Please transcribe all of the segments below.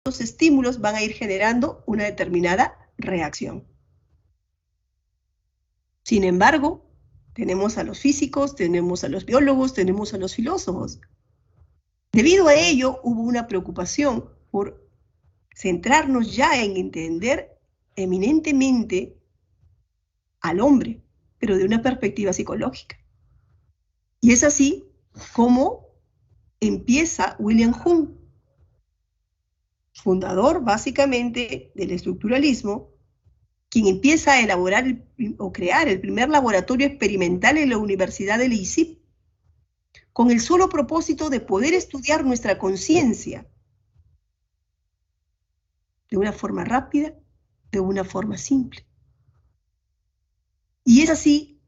los estímulos van a ir generando una determinada reacción. Sin embargo, tenemos a los físicos, tenemos a los biólogos, tenemos a los filósofos. Debido a ello, hubo una preocupación por centrarnos ya en entender eminentemente al hombre, pero de una perspectiva psicológica. Y es así como empieza William Hume, fundador básicamente del estructuralismo, quien empieza a elaborar o crear el primer laboratorio experimental en la Universidad de Leipzig, con el solo propósito de poder estudiar nuestra conciencia de una forma rápida, de una forma simple. Y es así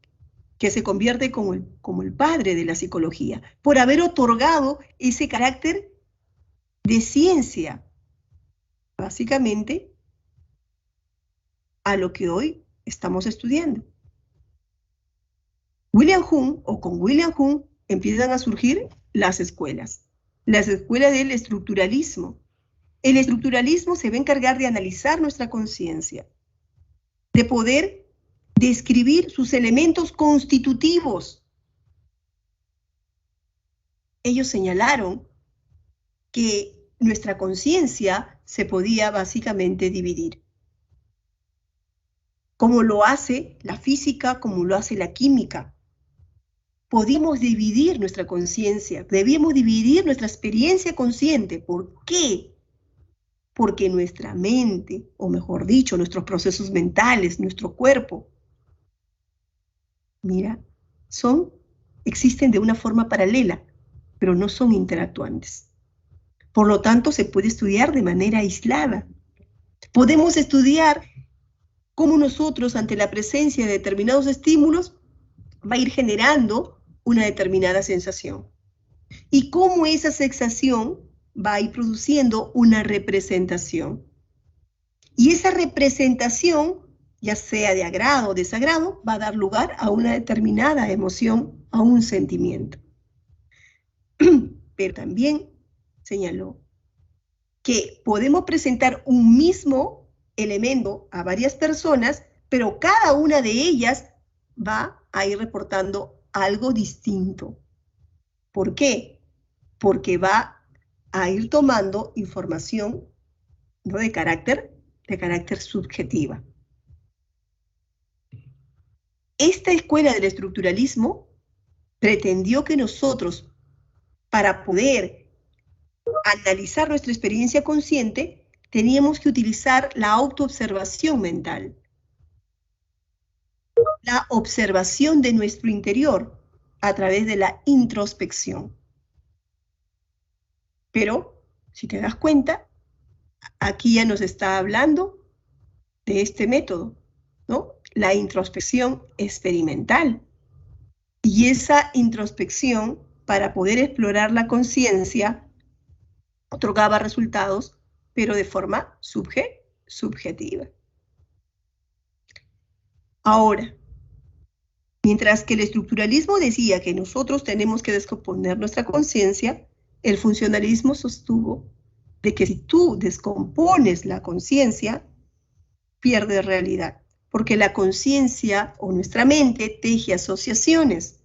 que se convierte como el padre de la psicología, por haber otorgado ese carácter de ciencia, básicamente, a lo que hoy estamos estudiando. Con William Hume empiezan a surgir las escuelas del estructuralismo. El estructuralismo se va a encargar de analizar nuestra conciencia, de poder describir sus elementos constitutivos. Ellos señalaron que nuestra conciencia se podía básicamente dividir, como lo hace la física, como lo hace la química. Podíamos dividir nuestra conciencia, debíamos dividir nuestra experiencia consciente. ¿Por qué? Porque nuestra mente, o mejor dicho, nuestros procesos mentales, nuestro cuerpo, mira, existen de una forma paralela, pero no son interactuantes. Por lo tanto, se puede estudiar de manera aislada. Podemos estudiar cómo nosotros, ante la presencia de determinados estímulos, va a ir generando una determinada sensación. Y cómo esa sensación va a ir produciendo una representación. Y esa representación, ya sea de agrado o desagrado, va a dar lugar a una determinada emoción, a un sentimiento. Pero también señaló que podemos presentar un mismo elemento a varias personas, pero cada una de ellas va a ir reportando algo distinto. ¿Por qué? Porque va a ir tomando información, ¿no?, de carácter subjetiva. Esta escuela del estructuralismo pretendió que nosotros, para poder analizar nuestra experiencia consciente, teníamos que utilizar la autoobservación mental, la observación de nuestro interior a través de la introspección. Pero, si te das cuenta, aquí ya nos está hablando de este método, ¿no? La introspección experimental. Y esa introspección, para poder explorar la conciencia, otorgaba resultados, pero de forma subjetiva. Ahora, mientras que el estructuralismo decía que nosotros tenemos que descomponer nuestra conciencia, el funcionalismo sostuvo de que si tú descompones la conciencia, pierdes realidad, porque la conciencia o nuestra mente teje asociaciones.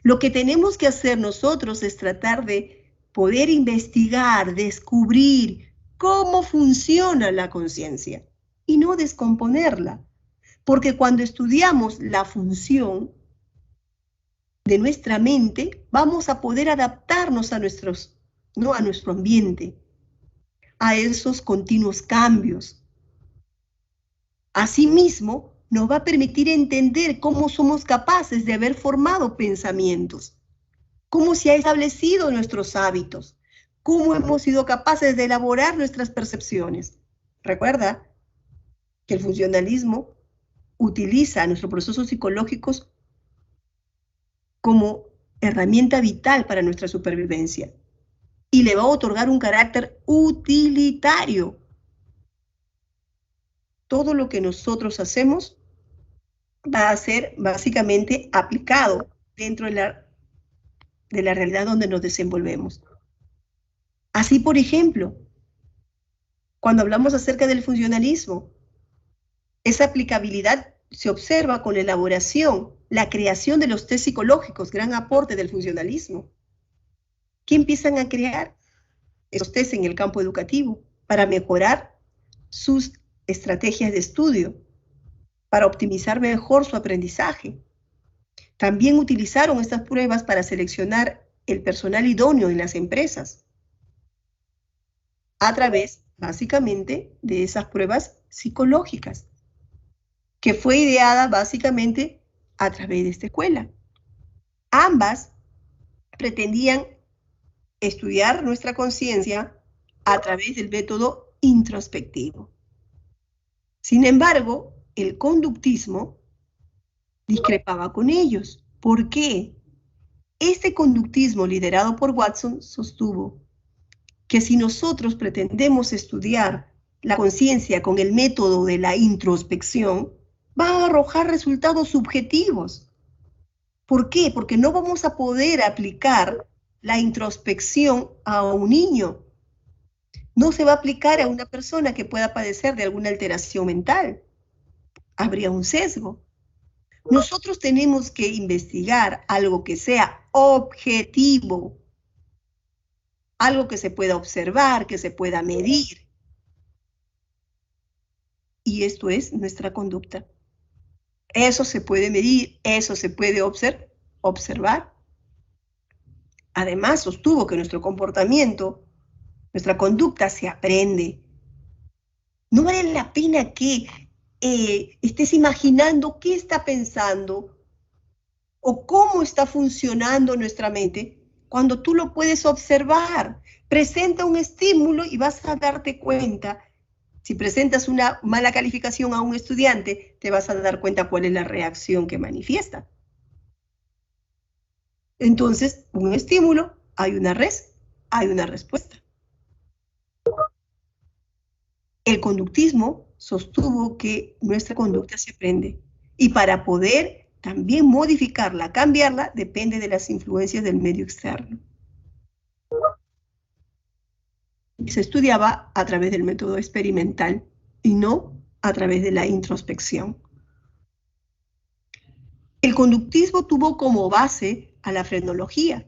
Lo que tenemos que hacer nosotros es tratar de poder investigar, descubrir cómo funciona la conciencia y no descomponerla. Porque cuando estudiamos la función de nuestra mente, vamos a poder adaptarnos a nuestro ambiente, a esos continuos cambios. Asimismo, nos va a permitir entender cómo somos capaces de haber formado pensamientos, cómo se han establecido nuestros hábitos, cómo hemos sido capaces de elaborar nuestras percepciones. Recuerda que el funcionalismo utiliza nuestros procesos psicológicos como herramienta vital para nuestra supervivencia y le va a otorgar un carácter utilitario. Todo lo que nosotros hacemos va a ser básicamente aplicado dentro de la realidad donde nos desenvolvemos. Así, por ejemplo, Cuando hablamos acerca del funcionalismo, esa aplicabilidad se observa con la elaboración, la creación de los test psicológicos, gran aporte del funcionalismo. ¿Qué empiezan a crear? Esos test en el campo educativo para mejorar sus estrategias de estudio, para optimizar mejor su aprendizaje. También utilizaron estas pruebas para seleccionar el personal idóneo en las empresas, a través, básicamente, de esas pruebas psicológicas, que fue ideada básicamente a través de esta escuela. Ambas pretendían estudiar nuestra conciencia a través del método introspectivo. Sin embargo, el conductismo discrepaba con ellos. ¿Por qué? Este conductismo liderado por Watson sostuvo que si nosotros pretendemos estudiar la conciencia con el método de la introspección, va a arrojar resultados subjetivos. ¿Por qué? Porque no vamos a poder aplicar la introspección a un niño. No se va a aplicar a una persona que pueda padecer de alguna alteración mental. Habría un sesgo. Nosotros tenemos que investigar algo que sea objetivo, algo que se pueda observar, que se pueda medir. Y esto es nuestra conducta. Eso se puede medir, eso se puede observar. Además, sostuvo que nuestro comportamiento, nuestra conducta se aprende. No vale la pena que estés imaginando qué está pensando o cómo está funcionando nuestra mente cuando tú lo puedes observar. Presenta un estímulo y vas a darte cuenta. Si presentas una mala calificación a un estudiante, te vas a dar cuenta cuál es la reacción que manifiesta. Entonces, un estímulo, hay una respuesta. El conductismo sostuvo que nuestra conducta se aprende y para poder también modificarla, cambiarla, depende de las influencias del medio externo. Se estudiaba a través del método experimental y no a través de la introspección. El conductismo tuvo como base a la frenología.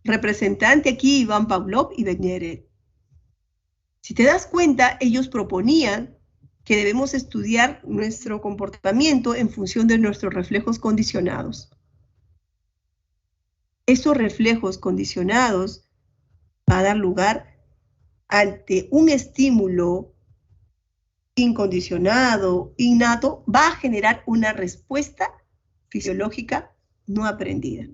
Representante aquí Iván Pavlov y Begneret. Si te das cuenta, ellos proponían que debemos estudiar nuestro comportamiento en función de nuestros reflejos condicionados. Estos reflejos condicionados van a dar lugar ante un estímulo incondicionado, innato, va a generar una respuesta fisiológica no aprendida.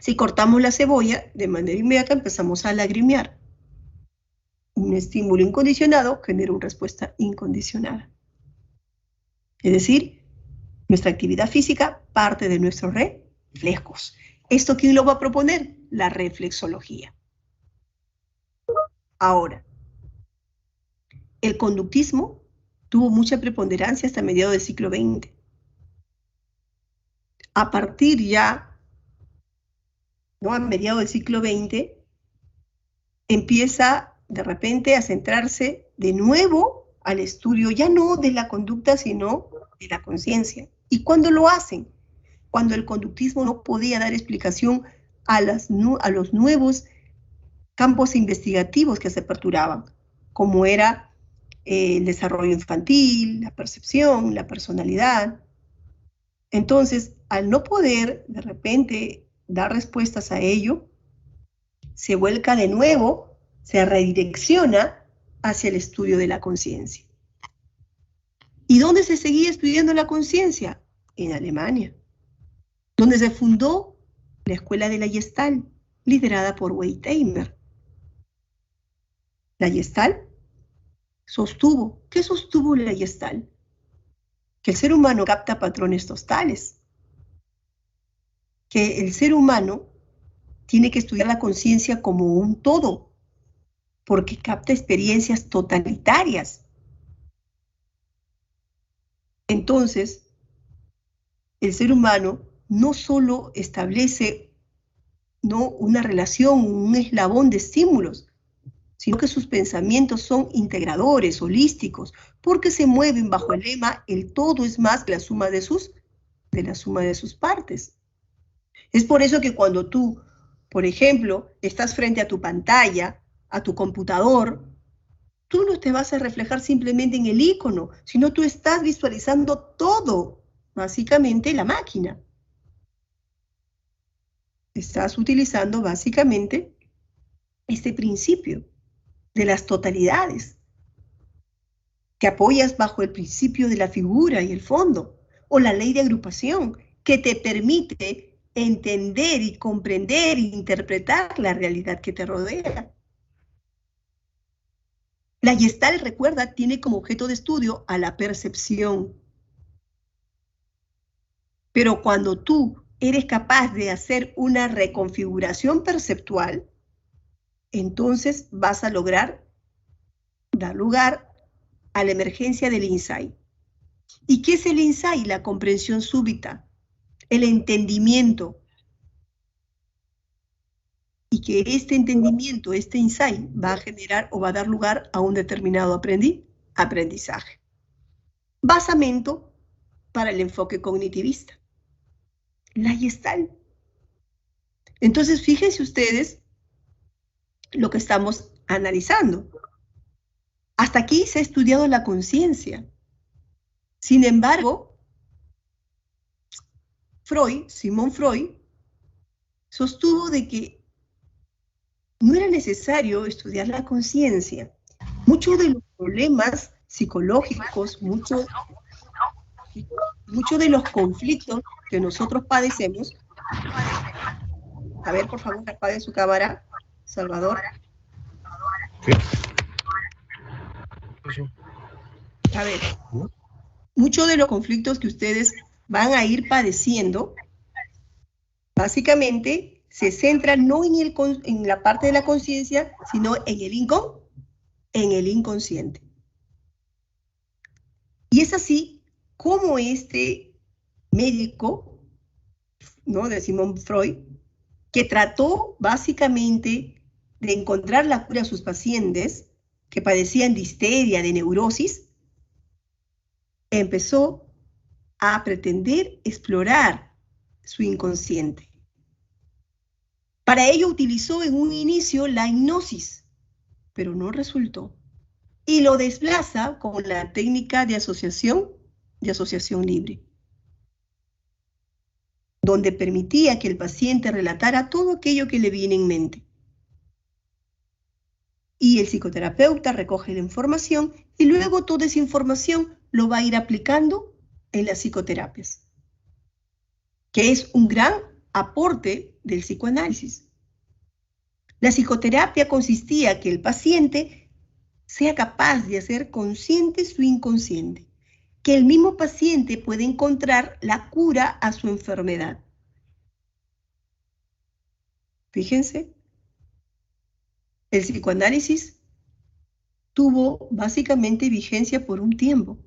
Si cortamos la cebolla, de manera inmediata empezamos a lagrimear. Un estímulo incondicionado genera una respuesta incondicionada. Es decir, nuestra actividad física parte de nuestros reflejos. ¿Esto quién lo va a proponer? La reflexología. Ahora, el conductismo tuvo mucha preponderancia hasta mediados del siglo XX. A partir ya, ¿no?, a mediados del siglo XX, empieza de repente a centrarse de nuevo al estudio, ya no de la conducta, sino de la conciencia. ¿Y cuándo lo hacen? Cuando el conductismo no podía dar explicación a los nuevos campos investigativos que se aperturaban, como era el desarrollo infantil, la percepción, la personalidad. Entonces, al no poder de repente dar respuestas a ello, se vuelca de nuevo, se redirecciona hacia el estudio de la conciencia. ¿Y dónde se seguía estudiando la conciencia? En Alemania, donde se fundó la Escuela de la Gestalt, liderada por Wertheimer. La Gestalt sostuvo, ¿qué sostuvo la Gestalt? Que el ser humano capta patrones totales, que el ser humano tiene que estudiar la conciencia como un todo, porque capta experiencias totalitarias. Entonces, el ser humano no solo establece, ¿no?, una relación, un eslabón de estímulos, sino que sus pensamientos son integradores, holísticos, porque se mueven bajo el lema el todo es más que la suma de sus partes. Es por eso que cuando tú, por ejemplo, estás frente a tu pantalla, a tu computador, tú no te vas a reflejar simplemente en el icono, sino tú estás visualizando todo, básicamente la máquina. Estás utilizando básicamente este principio de las totalidades. Te apoyas bajo el principio de la figura y el fondo, o la ley de agrupación, que te permite entender y comprender e interpretar la realidad que te rodea. La Gestalt, recuerda, tiene como objeto de estudio a la percepción. Pero cuando tú eres capaz de hacer una reconfiguración perceptual, entonces vas a lograr dar lugar a la emergencia del insight. ¿Y qué es el insight? La comprensión súbita, el entendimiento. Y que este entendimiento, este insight, va a generar o va a dar lugar a un determinado aprendizaje. Basamento para el enfoque cognitivista. La Gestalt. Entonces, fíjense ustedes lo que estamos analizando. Hasta aquí se ha estudiado la conciencia. Sin embargo, Sigmund Freud, sostuvo de que no era necesario estudiar la conciencia. Muchos de los problemas psicológicos, muchos de los conflictos que nosotros padecemos. A ver, por favor, apague su cámara, Salvador. A ver, muchos de los conflictos que ustedes van a ir padeciendo, básicamente se centran no en la parte de la conciencia, sino en el inconsciente. Y es así como este médico, ¿no?, de Sigmund Freud, que trató básicamente de encontrar la cura a sus pacientes que padecían de histeria, de neurosis, empezó a pretender explorar su inconsciente. Para ello utilizó en un inicio la hipnosis, pero no resultó. Y lo desplaza con la técnica de asociación libre, donde permitía que el paciente relatara todo aquello que le viene en mente. Y el psicoterapeuta recoge la información y luego toda esa información lo va a ir aplicando en las psicoterapias, que es un gran aporte del psicoanálisis. La psicoterapia consistía en que el paciente sea capaz de hacer consciente su inconsciente, que el mismo paciente puede encontrar la cura a su enfermedad. Fíjense, el psicoanálisis tuvo básicamente vigencia por un tiempo.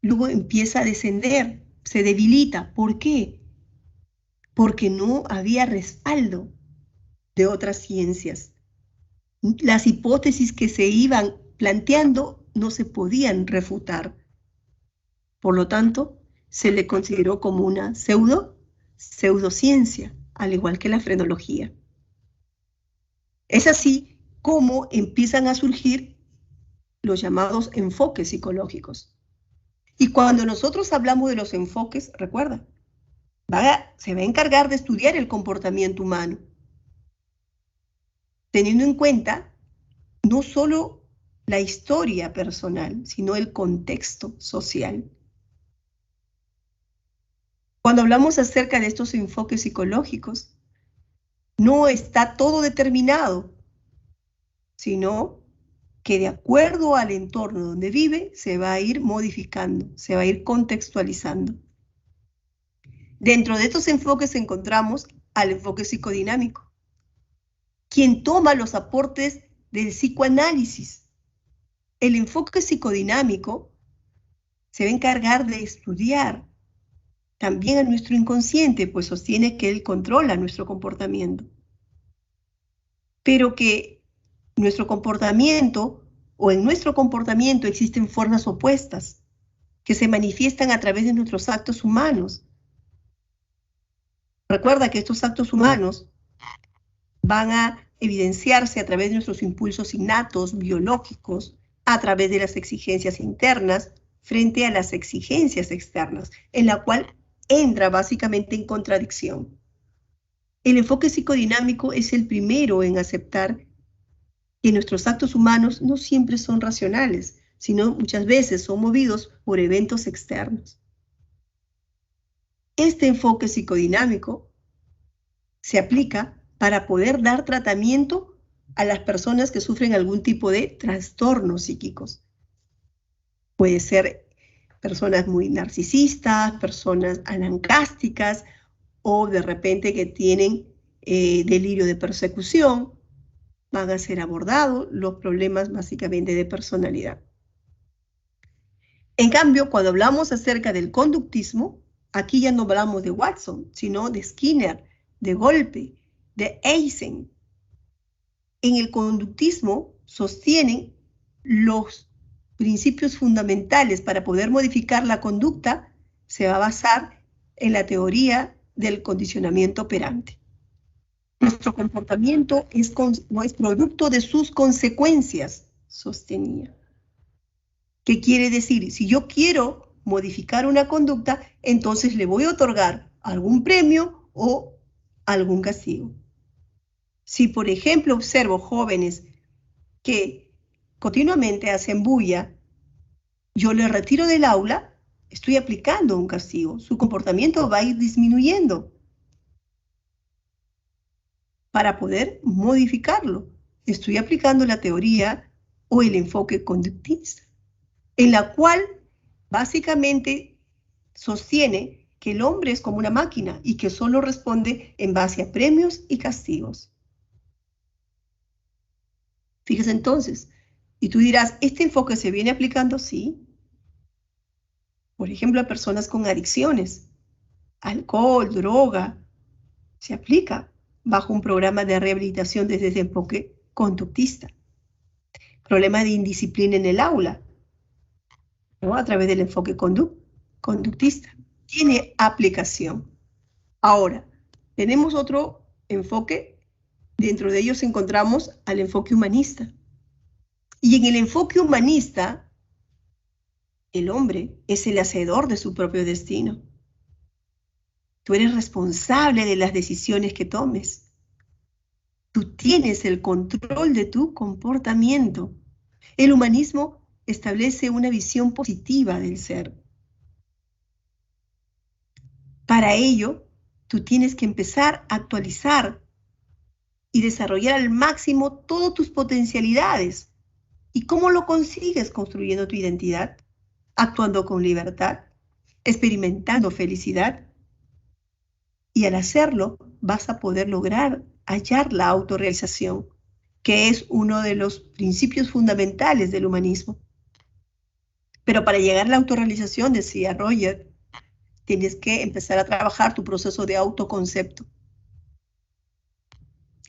Luego empieza a descender, se debilita. ¿Por qué? Porque no había respaldo de otras ciencias. Las hipótesis que se iban planteando no se podían refutar. Por lo tanto, se le consideró como una pseudociencia, al igual que la frenología. Es así como empiezan a surgir los llamados enfoques psicológicos. Y cuando nosotros hablamos de los enfoques, recuerda, se va a encargar de estudiar el comportamiento humano, teniendo en cuenta no solo la historia personal, sino el contexto social. Cuando hablamos acerca de estos enfoques psicológicos, no está todo determinado, sino que de acuerdo al entorno donde vive, se va a ir modificando, se va a ir contextualizando. Dentro de estos enfoques encontramos al enfoque psicodinámico, quien toma los aportes del psicoanálisis. El enfoque psicodinámico se va a encargar de estudiar también a nuestro inconsciente, pues sostiene que él controla nuestro comportamiento. Pero que nuestro comportamiento o en nuestro comportamiento existen formas opuestas que se manifiestan a través de nuestros actos humanos. Recuerda que estos actos humanos van a evidenciarse a través de nuestros impulsos innatos, biológicos, a través de las exigencias internas frente a las exigencias externas, en la cual entra básicamente en contradicción. El enfoque psicodinámico es el primero en aceptar que nuestros actos humanos no siempre son racionales, sino muchas veces son movidos por eventos externos. Este enfoque psicodinámico se aplica para poder dar tratamiento a las personas que sufren algún tipo de trastornos psíquicos. Puede ser personas muy narcisistas, personas anancásticas o de repente que tienen delirio de persecución. Van a ser abordados los problemas básicamente de personalidad. En cambio, cuando hablamos acerca del conductismo, aquí ya no hablamos de Watson, sino de Skinner, de Golpe, de Eysen. En el conductismo sostienen los principios fundamentales para poder modificar la conducta, se va a basar en la teoría del condicionamiento operante. Nuestro comportamiento es producto de sus consecuencias, sostenía. ¿Qué quiere decir? Si yo quiero modificar una conducta, entonces le voy a otorgar algún premio o algún castigo. Si, por ejemplo, observo jóvenes que continuamente hacen bulla, yo le retiro del aula, estoy aplicando un castigo. Su comportamiento va a ir disminuyendo para poder modificarlo. Estoy aplicando la teoría o el enfoque conductista, en la cual básicamente sostiene que el hombre es como una máquina y que solo responde en base a premios y castigos. Fíjese entonces, y tú dirás, ¿este enfoque se viene aplicando? Sí. Por ejemplo, a personas con adicciones, alcohol, droga, se aplica bajo un programa de rehabilitación desde ese enfoque conductista. Problema de indisciplina en el aula, ¿no? A través del enfoque conductista. Tiene aplicación. Ahora, tenemos otro enfoque, dentro de ellos encontramos al enfoque humanista. Y en el enfoque humanista, el hombre es el hacedor de su propio destino. Tú eres responsable de las decisiones que tomes. Tú tienes el control de tu comportamiento. El humanismo establece una visión positiva del ser. Para ello, tú tienes que empezar a actualizar y desarrollar al máximo todas tus potencialidades. ¿Y cómo lo consigues? Construyendo tu identidad, actuando con libertad, experimentando felicidad. Y al hacerlo, vas a poder lograr hallar la autorrealización, que es uno de los principios fundamentales del humanismo. Pero para llegar a la autorrealización, decía Roger, tienes que empezar a trabajar tu proceso de autoconcepto.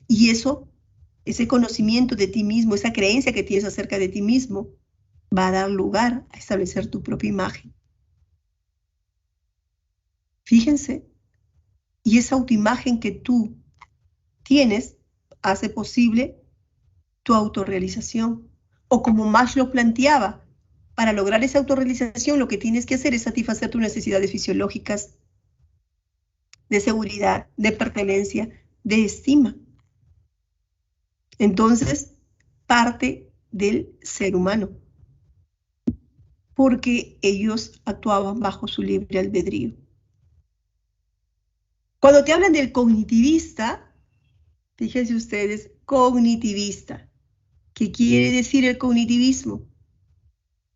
Y eso, ese conocimiento de ti mismo, esa creencia que tienes acerca de ti mismo, va a dar lugar a establecer tu propia imagen. Fíjense, y esa autoimagen que tú tienes hace posible tu autorrealización. O como Maslow planteaba, para lograr esa autorrealización lo que tienes que hacer es satisfacer tus necesidades fisiológicas de seguridad, de pertenencia, de estima. Entonces, parte del ser humano, porque ellos actuaban bajo su libre albedrío. Cuando te hablan del cognitivista, fíjense ustedes, cognitivista. ¿Qué quiere decir el cognitivismo?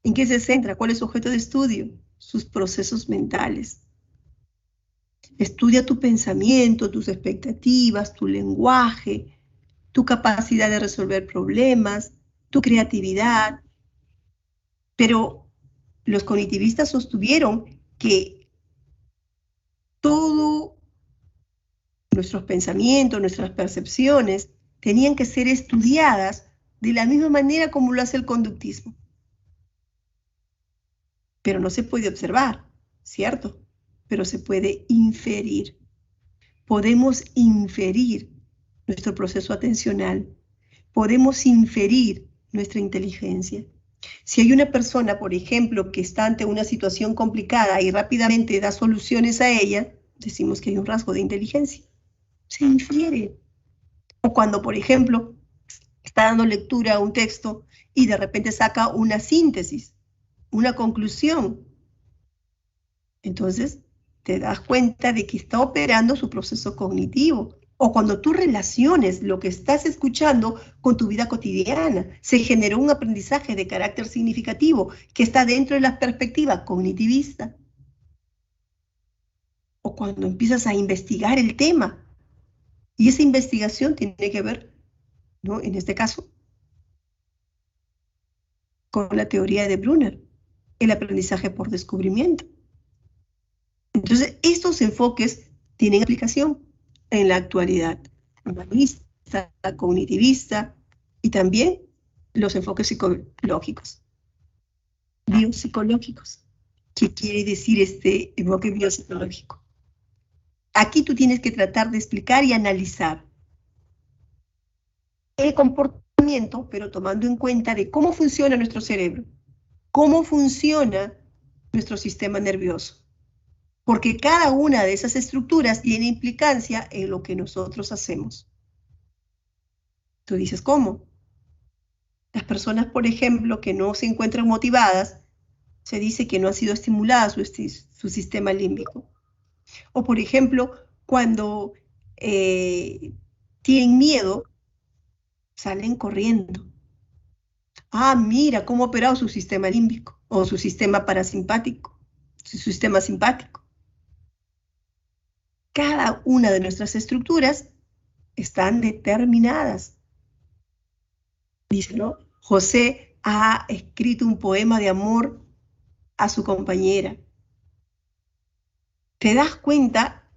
¿En qué se centra? ¿Cuál es su objeto de estudio? Sus procesos mentales. Estudia tu pensamiento, tus expectativas, tu lenguaje, tu capacidad de resolver problemas, tu creatividad. Pero los cognitivistas sostuvieron que todos nuestros pensamientos, nuestras percepciones, tenían que ser estudiadas de la misma manera como lo hace el conductismo. Pero no se puede observar, ¿cierto? Pero se puede inferir. Podemos inferir nuestro proceso atencional. Podemos inferir nuestra inteligencia. Si hay una persona, por ejemplo, que está ante una situación complicada y rápidamente da soluciones a ella, decimos que hay un rasgo de inteligencia. Se infiere. O cuando, por ejemplo, está dando lectura a un texto y de repente saca una síntesis, una conclusión. Entonces, te das cuenta de que está operando su proceso cognitivo. O cuando tú relaciones lo que estás escuchando con tu vida cotidiana, se generó un aprendizaje de carácter significativo que está dentro de la perspectiva cognitivista. O cuando empiezas a investigar el tema, y esa investigación tiene que ver, ¿no?, en este caso, con la teoría de Brunner, el aprendizaje por descubrimiento. Entonces, estos enfoques tienen aplicación en la actualidad, humanista, cognitivista, y también los enfoques psicológicos, biopsicológicos. ¿Qué quiere decir este enfoque biopsicológico? Aquí tú tienes que tratar de explicar y analizar el comportamiento, pero tomando en cuenta de cómo funciona nuestro cerebro, cómo funciona nuestro sistema nervioso. Porque cada una de esas estructuras tiene implicancia en lo que nosotros hacemos. Tú dices, ¿cómo? Las personas, por ejemplo, que no se encuentran motivadas, se dice que no ha sido estimulada su sistema límbico. O, por ejemplo, cuando tienen miedo, salen corriendo. Ah, mira cómo ha operado su sistema límbico o su sistema parasimpático, su sistema simpático. Cada una de nuestras estructuras están determinadas. Dice, ¿no? José ha escrito un poema de amor a su compañera. ¿Te das cuenta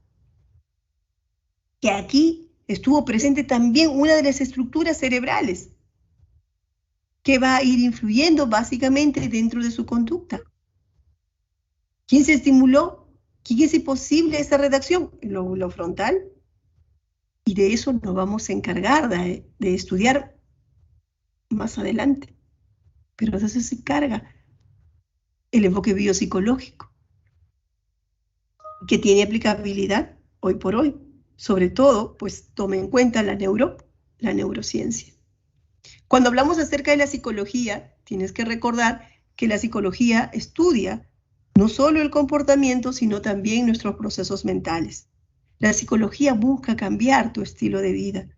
que aquí estuvo presente también una de las estructuras cerebrales que va a ir influyendo básicamente dentro de su conducta? ¿Quién se estimuló? ¿Quién es posible esa redacción? El lóbulo frontal. Y de eso nos vamos a encargar de estudiar más adelante. Pero de eso se encarga el enfoque biopsicológico, que tiene aplicabilidad hoy por hoy. Sobre todo, pues tome en cuenta la neurociencia. Cuando hablamos acerca de la psicología, tienes que recordar que la psicología estudia no solo el comportamiento, sino también nuestros procesos mentales. La psicología busca cambiar tu estilo de vida.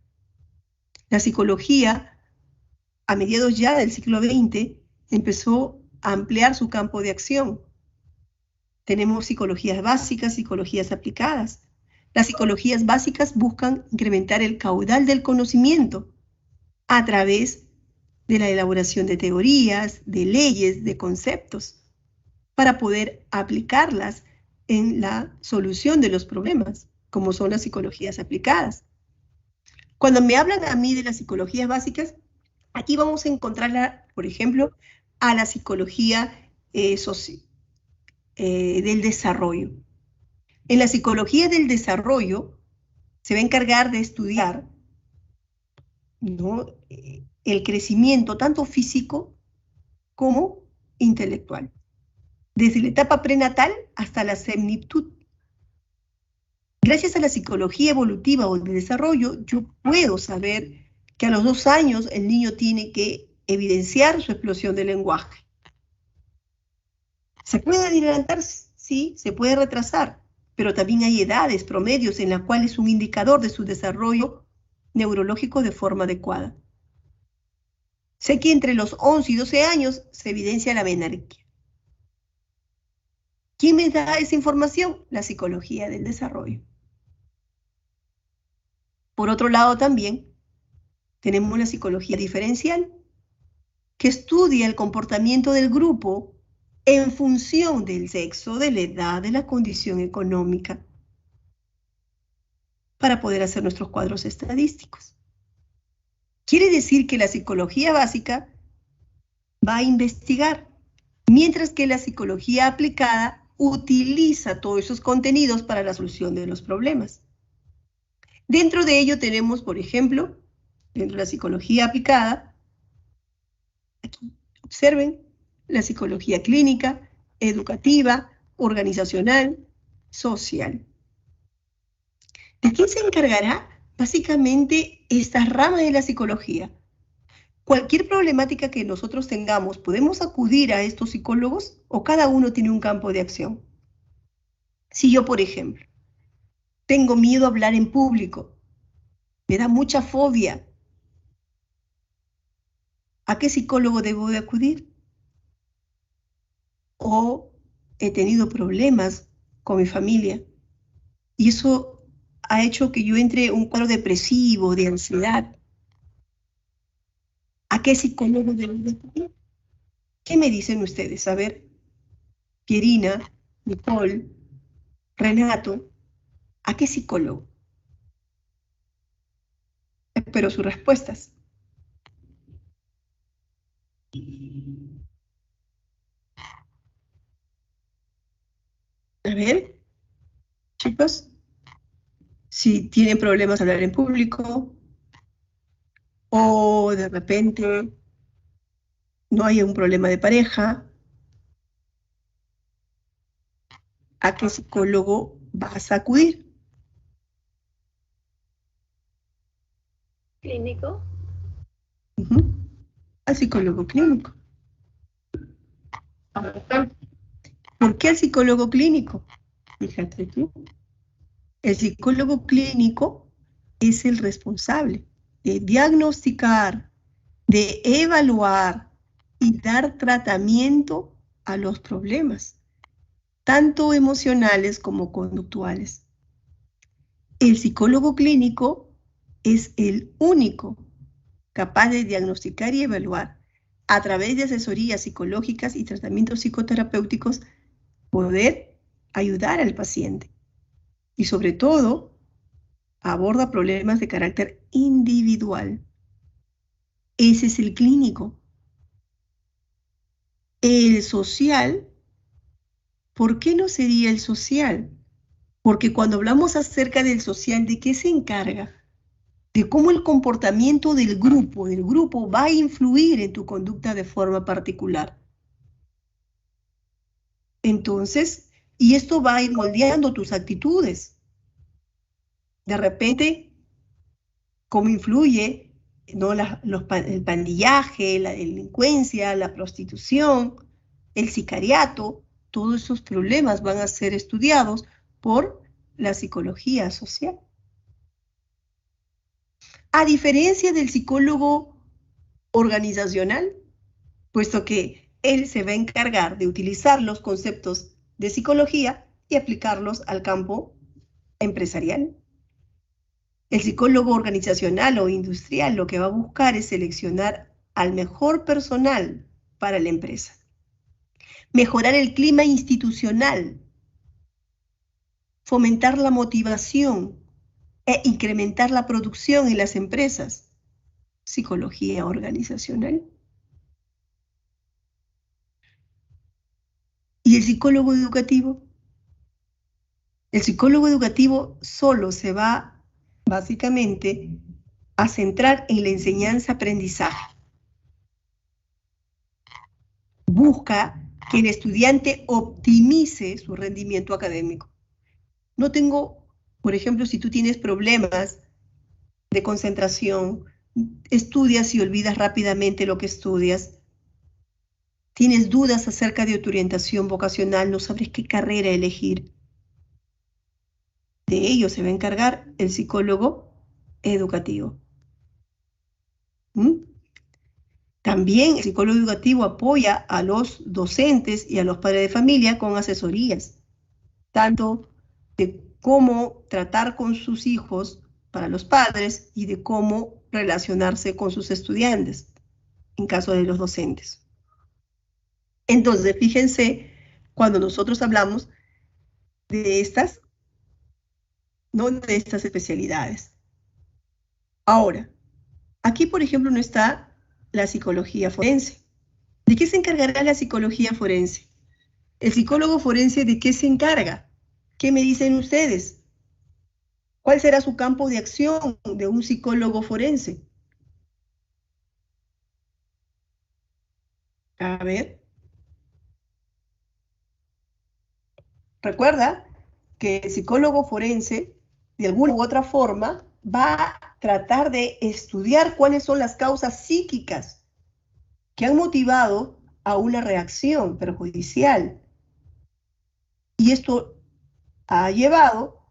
La psicología, a mediados ya del siglo XX, empezó a ampliar su campo de acción. Tenemos psicologías básicas, psicologías aplicadas. Las psicologías básicas buscan incrementar el caudal del conocimiento a través de la elaboración de teorías, de leyes, de conceptos, para poder aplicarlas en la solución de los problemas, como son las psicologías aplicadas. Cuando me hablan a mí de las psicologías básicas, aquí vamos a encontrarla, por ejemplo, a la psicología del desarrollo. En la psicología del desarrollo se va a encargar de estudiar, ¿no?, el crecimiento tanto físico como intelectual, desde la etapa prenatal hasta la senectud. Gracias a la psicología evolutiva o de desarrollo, yo puedo saber que a los 2 años el niño tiene que evidenciar su explosión de lenguaje. ¿Se puede adelantar? Sí, se puede retrasar, pero también hay edades, promedios, en las cuales es un indicador de su desarrollo neurológico de forma adecuada. Sé que entre los 11 y 12 años se evidencia la menarquía. ¿Quién me da esa información? La psicología del desarrollo. Por otro lado también tenemos la psicología diferencial, que estudia el comportamiento del grupo en función del sexo, de la edad, de la condición económica, para poder hacer nuestros cuadros estadísticos. Quiere decir que la psicología básica va a investigar, mientras que la psicología aplicada utiliza todos esos contenidos para la solución de los problemas. Dentro de ello tenemos, por ejemplo, dentro de la psicología aplicada, aquí, observen, la psicología clínica, educativa, organizacional, social. ¿De qué se encargará básicamente esta rama de la psicología? Cualquier problemática que nosotros tengamos, ¿podemos acudir a estos psicólogos o cada uno tiene un campo de acción? Si yo, por ejemplo, tengo miedo a hablar en público, me da mucha fobia, ¿a qué psicólogo debo de acudir? O he tenido problemas con mi familia y eso ha hecho que yo entre en un cuadro depresivo, de ansiedad. ¿A qué psicólogo debo de acudir? ¿Qué me dicen ustedes? A ver, Pierina, Nicole, Renato, ¿a qué psicólogo? Espero sus respuestas. A ver, chicos, si tienen problemas al hablar en público o de repente no hay un problema de pareja, ¿a qué psicólogo vas a acudir? Clínico. Al psicólogo clínico. ¿Por qué al psicólogo clínico? Fíjate tú. El psicólogo clínico es el responsable de diagnosticar, de evaluar y dar tratamiento a los problemas, tanto emocionales como conductuales. El psicólogo clínico es el único capaz de diagnosticar y evaluar a través de asesorías psicológicas y tratamientos psicoterapéuticos, poder ayudar al paciente. Y sobre todo, aborda problemas de carácter individual. Ese es el clínico. El social, ¿por qué no sería el social? Porque cuando hablamos acerca del social, ¿de qué se encarga? De cómo el comportamiento del grupo va a influir en tu conducta de forma particular. Entonces, y esto va a ir moldeando tus actitudes. De repente, ¿cómo influye, ¿no? El pandillaje, la delincuencia, la prostitución, el sicariato? Todos esos problemas van a ser estudiados por la psicología social. A diferencia del psicólogo organizacional, puesto que él se va a encargar de utilizar los conceptos de psicología y aplicarlos al campo empresarial. El psicólogo organizacional o industrial lo que va a buscar es seleccionar al mejor personal para la empresa, mejorar el clima institucional, fomentar la motivación e incrementar la producción en las empresas. Psicología organizacional. ¿Y el psicólogo educativo? El psicólogo educativo solo se va básicamente a centrar en la enseñanza-aprendizaje. Busca que el estudiante optimice su rendimiento académico. No tengo, por ejemplo, si tú tienes problemas de concentración, estudias y olvidas rápidamente lo que estudias, tienes dudas acerca de tu orientación vocacional, no sabes qué carrera elegir. De ello se va a encargar el psicólogo educativo. También el psicólogo educativo apoya a los docentes y a los padres de familia con asesorías, tanto de cómo tratar con sus hijos para los padres y de cómo relacionarse con sus estudiantes, en caso de los docentes. Entonces, fíjense, cuando nosotros hablamos de estas, ¿no? De estas especialidades. Ahora, Aquí, por ejemplo, no está la psicología forense. ¿De qué se encargará la psicología forense? ¿El psicólogo forense de qué se encarga? ¿Qué me dicen ustedes? ¿Cuál será su campo de acción de un psicólogo forense? A ver, recuerda que el psicólogo forense, de alguna u otra forma, va a tratar de estudiar cuáles son las causas psíquicas que han motivado a una reacción perjudicial. Y esto ha llevado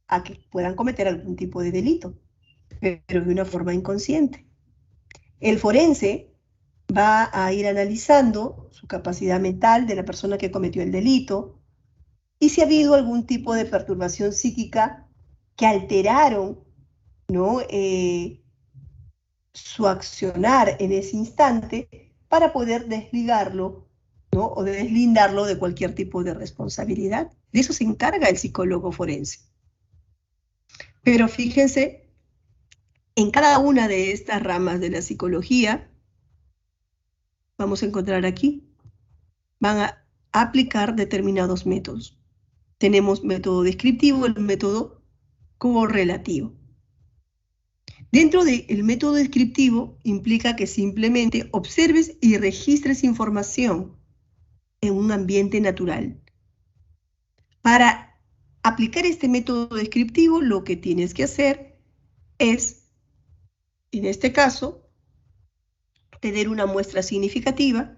a que puedan cometer algún tipo de delito, pero de una forma inconsciente. El forense va a ir analizando su capacidad mental de la persona que cometió el delito y si ha habido algún tipo de perturbación psíquica que alteraron, ¿no? Su accionar en ese instante para poder desligarlo, ¿no? O deslindarlo de cualquier tipo de responsabilidad. De eso se encarga el psicólogo forense. Pero fíjense, en cada una de estas ramas de la psicología, vamos a encontrar aquí, van a aplicar determinados métodos. Tenemos método descriptivo, el método correlativo. Dentro del método descriptivo implica que simplemente observes y registres información en un ambiente natural. Para aplicar este método descriptivo, lo que tienes que hacer es, en este caso, tener una muestra significativa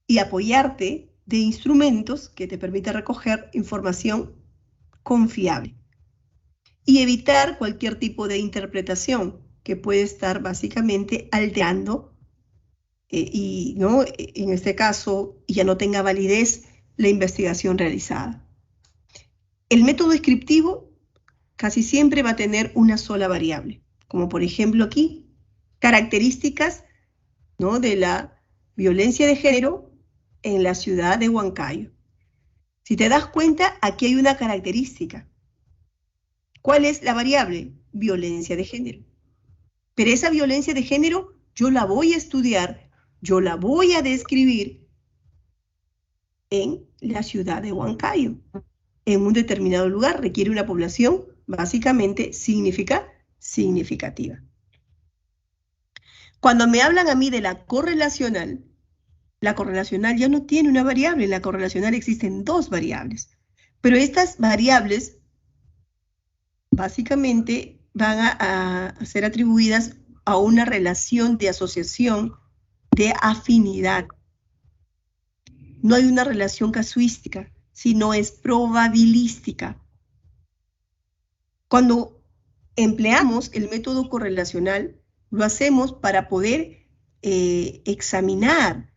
y apoyarte de instrumentos que te permitan recoger información confiable y evitar cualquier tipo de interpretación que puede estar básicamente alterando y ¿no? En este caso ya no tenga validez la investigación realizada. El método descriptivo casi siempre va a tener una sola variable, como por ejemplo aquí, características, ¿no? De la violencia de género en la ciudad de Huancayo. Si te das cuenta, aquí hay una característica. ¿Cuál es la variable? Violencia de género. Pero esa violencia de género yo la voy a estudiar, yo la voy a describir en la ciudad de Huancayo. En un determinado lugar requiere una población básicamente significativa. Cuando me hablan a mí de la correlacional ya no tiene una variable, en la correlacional existen dos variables, pero estas variables básicamente van a ser atribuidas a una relación de asociación de afinidad. No hay una relación casuística, sino es probabilística. Cuando empleamos el método correlacional, lo hacemos para poder examinar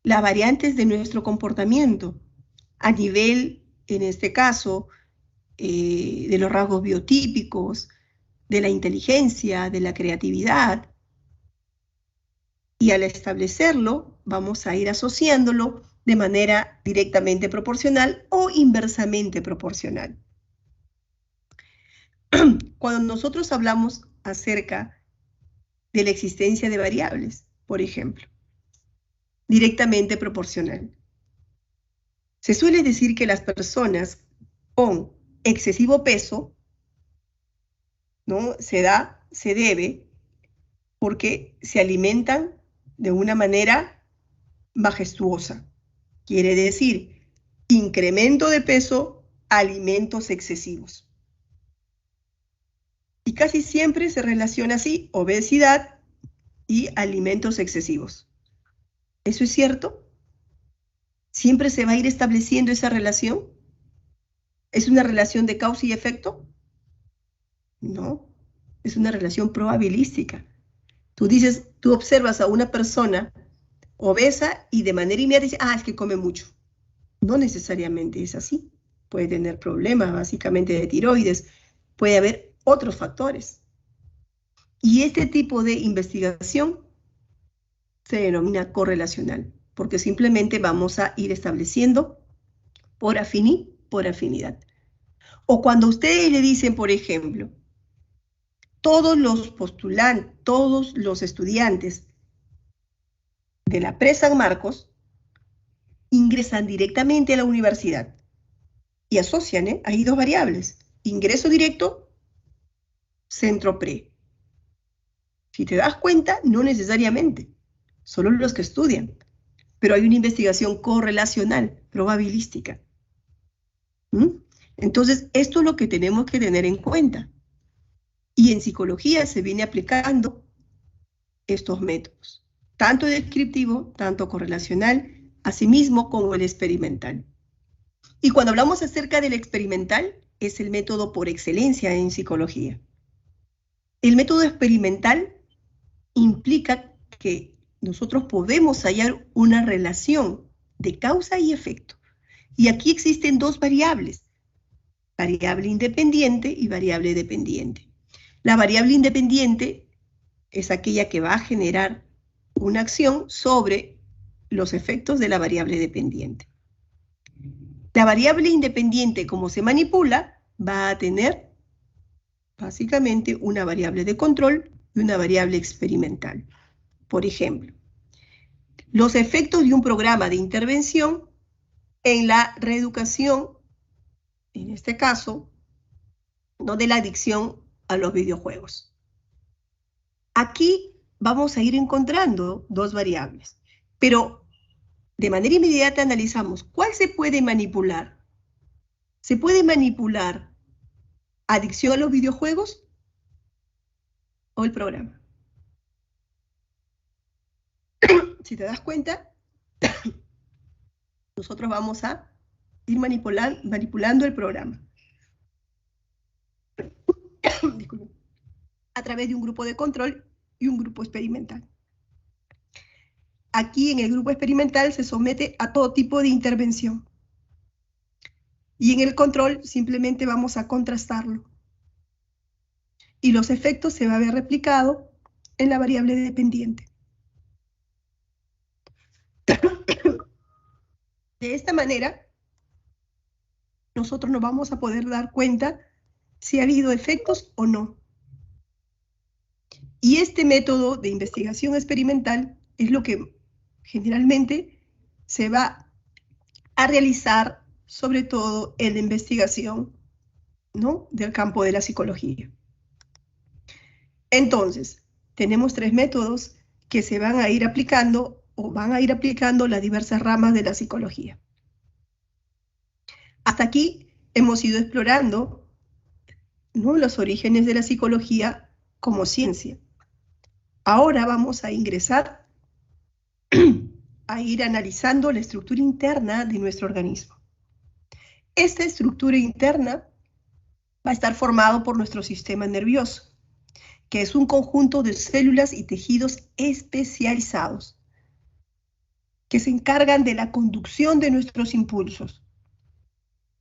las variantes de nuestro comportamiento a nivel, en este caso, de los rasgos biotípicos, de la inteligencia, de la creatividad. Y al establecerlo, vamos a ir asociándolo de manera directamente proporcional o inversamente proporcional. Cuando nosotros hablamos acerca de la existencia de variables, por ejemplo, directamente proporcional, se suele decir que las personas con excesivo peso, ¿no? se debe porque se alimentan de una manera majestuosa. Quiere decir, incremento de peso, alimentos excesivos. Y casi siempre se relaciona así, obesidad y alimentos excesivos. ¿Eso es cierto? ¿Siempre se va a ir estableciendo esa relación? ¿Es una relación de causa y efecto? No, es una relación probabilística. Tú observas a una persona obesa y de manera inmediata dices, es que come mucho. No necesariamente es así. Puede tener problemas básicamente de tiroides, puede haber otros factores. Y este tipo de investigación se denomina correlacional, porque simplemente vamos a ir estableciendo por afinidad. O cuando ustedes le dicen, por ejemplo, todos los postulantes, todos los estudiantes de la Pre-San Marcos ingresan directamente a la universidad y asocian, hay dos variables, ingreso directo, centro pre. Si te das cuenta, no necesariamente, solo los que estudian, pero hay una investigación correlacional, probabilística. Entonces, esto es lo que tenemos que tener en cuenta. Y en psicología se viene aplicando estos métodos, tanto descriptivo, tanto correlacional, asimismo como el experimental. Y cuando hablamos acerca del experimental, es el método por excelencia en psicología. El método experimental implica que nosotros podemos hallar una relación de causa y efecto. Y aquí existen dos variables, variable independiente y variable dependiente. La variable independiente es aquella que va a generar una acción sobre los efectos de la variable dependiente. La variable independiente, como se manipula, va a tener básicamente una variable de control y una variable experimental. Por ejemplo, los efectos de un programa de intervención en la reeducación, en este caso, no de la adicción a los videojuegos. Aquí vamos a ir encontrando dos variables, pero de manera inmediata analizamos cuál se puede manipular. ¿Se puede manipular adicción a los videojuegos o el programa? Si te das cuenta, nosotros vamos a ir manipulando el programa a través de un grupo de control y un grupo experimental. Aquí en el grupo experimental se somete a todo tipo de intervención. Y en el control simplemente vamos a contrastarlo. Y los efectos se va a ver replicado en la variable dependiente. De esta manera, nosotros nos vamos a poder dar cuenta si ha habido efectos o no. Y este método de investigación experimental es lo que generalmente se va a realizar, sobre todo en la investigación, ¿no?, del campo de la psicología. Entonces, tenemos tres métodos que se van a ir aplicando o van a ir aplicando las diversas ramas de la psicología. Hasta aquí hemos ido explorando, ¿no?, los orígenes de la psicología como ciencia. Ahora vamos a ingresar a ir analizando la estructura interna de nuestro organismo. Esta estructura interna va a estar formado por nuestro sistema nervioso, que es un conjunto de células y tejidos especializados que se encargan de la conducción de nuestros impulsos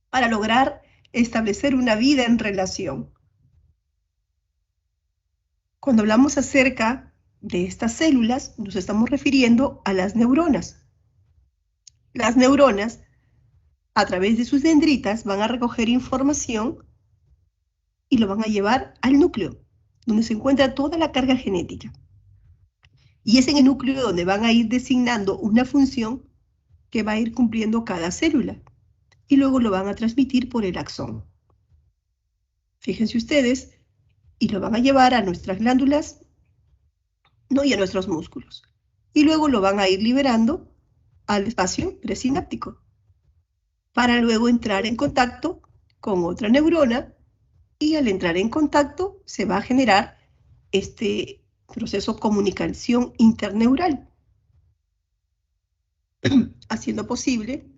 para lograr establecer una vida en relación. Cuando hablamos acerca de estas células, nos estamos refiriendo a las neuronas. Las neuronas, a través de sus dendritas, van a recoger información y lo van a llevar al núcleo, donde se encuentra toda la carga genética. Y es en el núcleo donde van a ir designando una función que va a ir cumpliendo cada célula. Y luego lo van a transmitir por el axón. Fíjense ustedes, y lo van a llevar a nuestras glándulas, ¿no?, y a nuestros músculos. Y luego lo van a ir liberando al espacio presináptico, para luego entrar en contacto con otra neurona, y al entrar en contacto se va a generar este proceso de comunicación interneural, haciendo posible,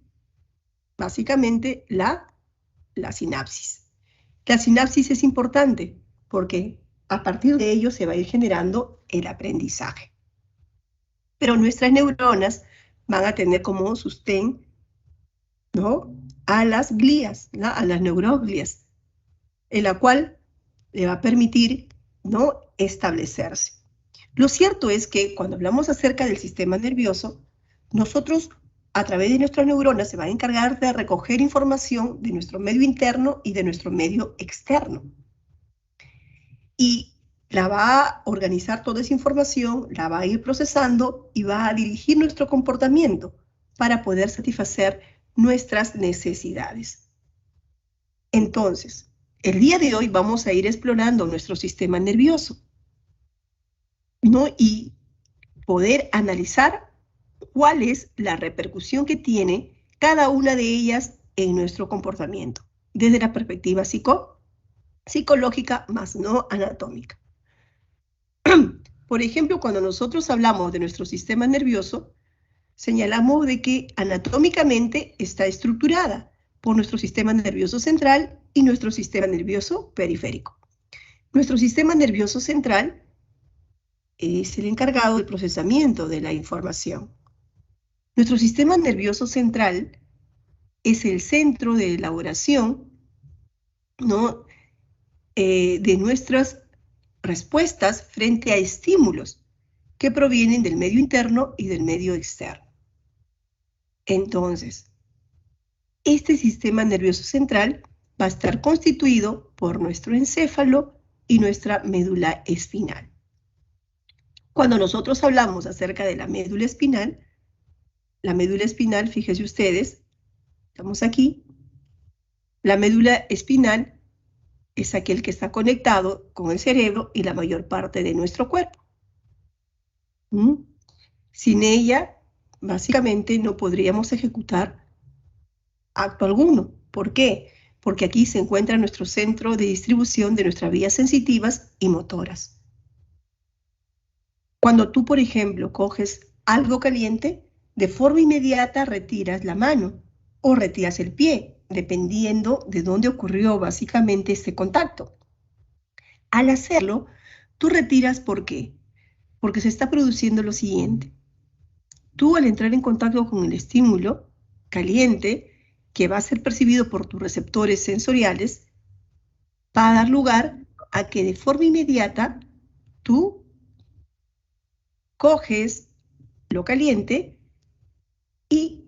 básicamente, la sinapsis. La sinapsis es importante porque a partir de ello se va a ir generando el aprendizaje. Pero nuestras neuronas van a tener como sostén, ¿no?, a las glías, ¿no?, a las neuroglias, en la cual le va a permitir, ¿no?, establecerse. Lo cierto es que cuando hablamos acerca del sistema nervioso, nosotros, a través de nuestras neuronas, se va a encargar de recoger información de nuestro medio interno y de nuestro medio externo. Y la va a organizar toda esa información, la va a ir procesando y va a dirigir nuestro comportamiento para poder satisfacer nuestras necesidades. Entonces, el día de hoy vamos a ir explorando nuestro sistema nervioso, ¿no? Y poder analizar cuál es la repercusión que tiene cada una de ellas en nuestro comportamiento, desde la perspectiva psicológica, más no anatómica. Por ejemplo, cuando nosotros hablamos de nuestro sistema nervioso, señalamos de que anatómicamente está estructurada por nuestro sistema nervioso central y nuestro sistema nervioso periférico. Nuestro sistema nervioso central es el encargado del procesamiento de la información. Nuestro sistema nervioso central es el centro de elaboración, ¿no? De nuestras respuestas frente a estímulos que provienen del medio interno y del medio externo. Entonces, este sistema nervioso central va a estar constituido por nuestro encéfalo y nuestra médula espinal. Cuando nosotros hablamos acerca de la médula espinal, fíjense ustedes, estamos aquí, la médula espinal es aquel que está conectado con el cerebro y la mayor parte de nuestro cuerpo. Sin ella, básicamente, no podríamos ejecutar acto alguno. ¿Por qué? Porque aquí se encuentra nuestro centro de distribución de nuestras vías sensitivas y motoras. Cuando tú, por ejemplo, coges algo caliente, de forma inmediata retiras la mano o retiras el pie, dependiendo de dónde ocurrió básicamente este contacto. Al hacerlo, tú retiras, ¿por qué? Porque se está produciendo lo siguiente. Tú, al entrar en contacto con el estímulo caliente, que va a ser percibido por tus receptores sensoriales, va a dar lugar a que de forma inmediata tú coges lo caliente y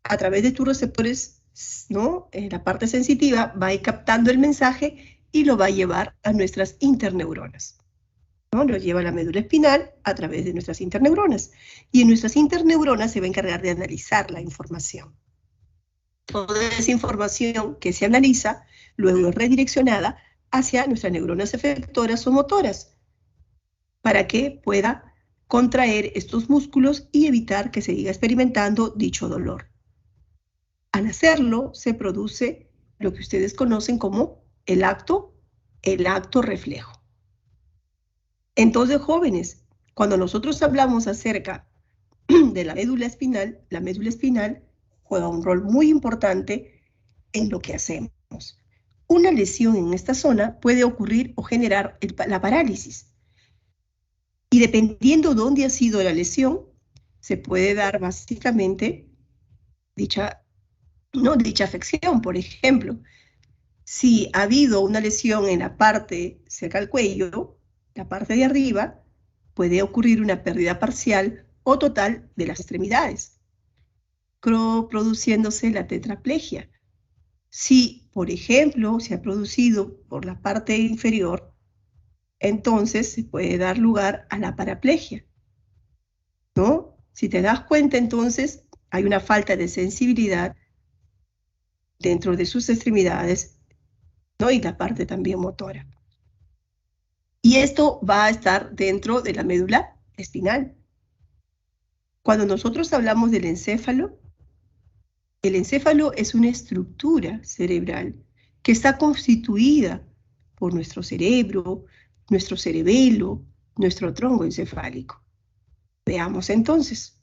a través de tus receptores, ¿no? La parte sensitiva va a ir captando el mensaje y lo va a llevar a nuestras interneuronas, ¿no? Lo lleva a la médula espinal a través de nuestras interneuronas. Y en nuestras interneuronas se va a encargar de analizar la información. Toda esa información que se analiza luego es redireccionada hacia nuestras neuronas efectoras o motoras para que pueda contraer estos músculos y evitar que se siga experimentando dicho dolor. Al hacerlo, se produce lo que ustedes conocen como el acto reflejo. Entonces, jóvenes, cuando nosotros hablamos acerca de la médula espinal juega un rol muy importante en lo que hacemos. Una lesión en esta zona puede ocurrir o generar la parálisis. Y dependiendo dónde ha sido la lesión, se puede dar básicamente dicha afección. Por ejemplo, si ha habido una lesión en la parte cerca al cuello, la parte de arriba, puede ocurrir una pérdida parcial o total de las extremidades, produciéndose la tetraplegia. Si, por ejemplo, se ha producido por la parte inferior, entonces se puede dar lugar a la paraplegia, ¿no? Si te das cuenta, entonces, hay una falta de sensibilidad dentro de sus extremidades, ¿no? Y la parte también motora. Y esto va a estar dentro de la médula espinal. Cuando nosotros hablamos del encéfalo, el encéfalo es una estructura cerebral que está constituida por nuestro cerebro, nuestro cerebelo, nuestro tronco encefálico. Veamos entonces.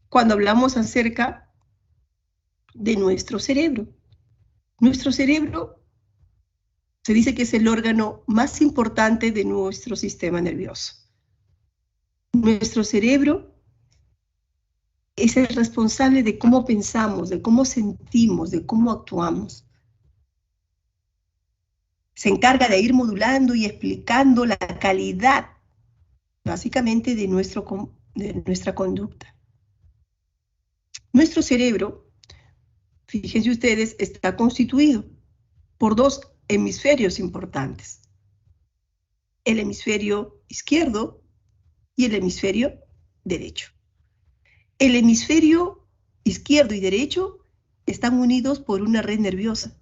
Cuando hablamos acerca de nuestro cerebro se dice que es el órgano más importante de nuestro sistema nervioso. Nuestro cerebro es el responsable de cómo pensamos, de cómo sentimos, de cómo actuamos. Se encarga de ir modulando y explicando la calidad, básicamente, de nuestra conducta. Nuestro cerebro, fíjense ustedes, está constituido por dos hemisferios importantes. el hemisferio izquierdo y el hemisferio derecho. El hemisferio izquierdo y derecho están unidos por una red nerviosa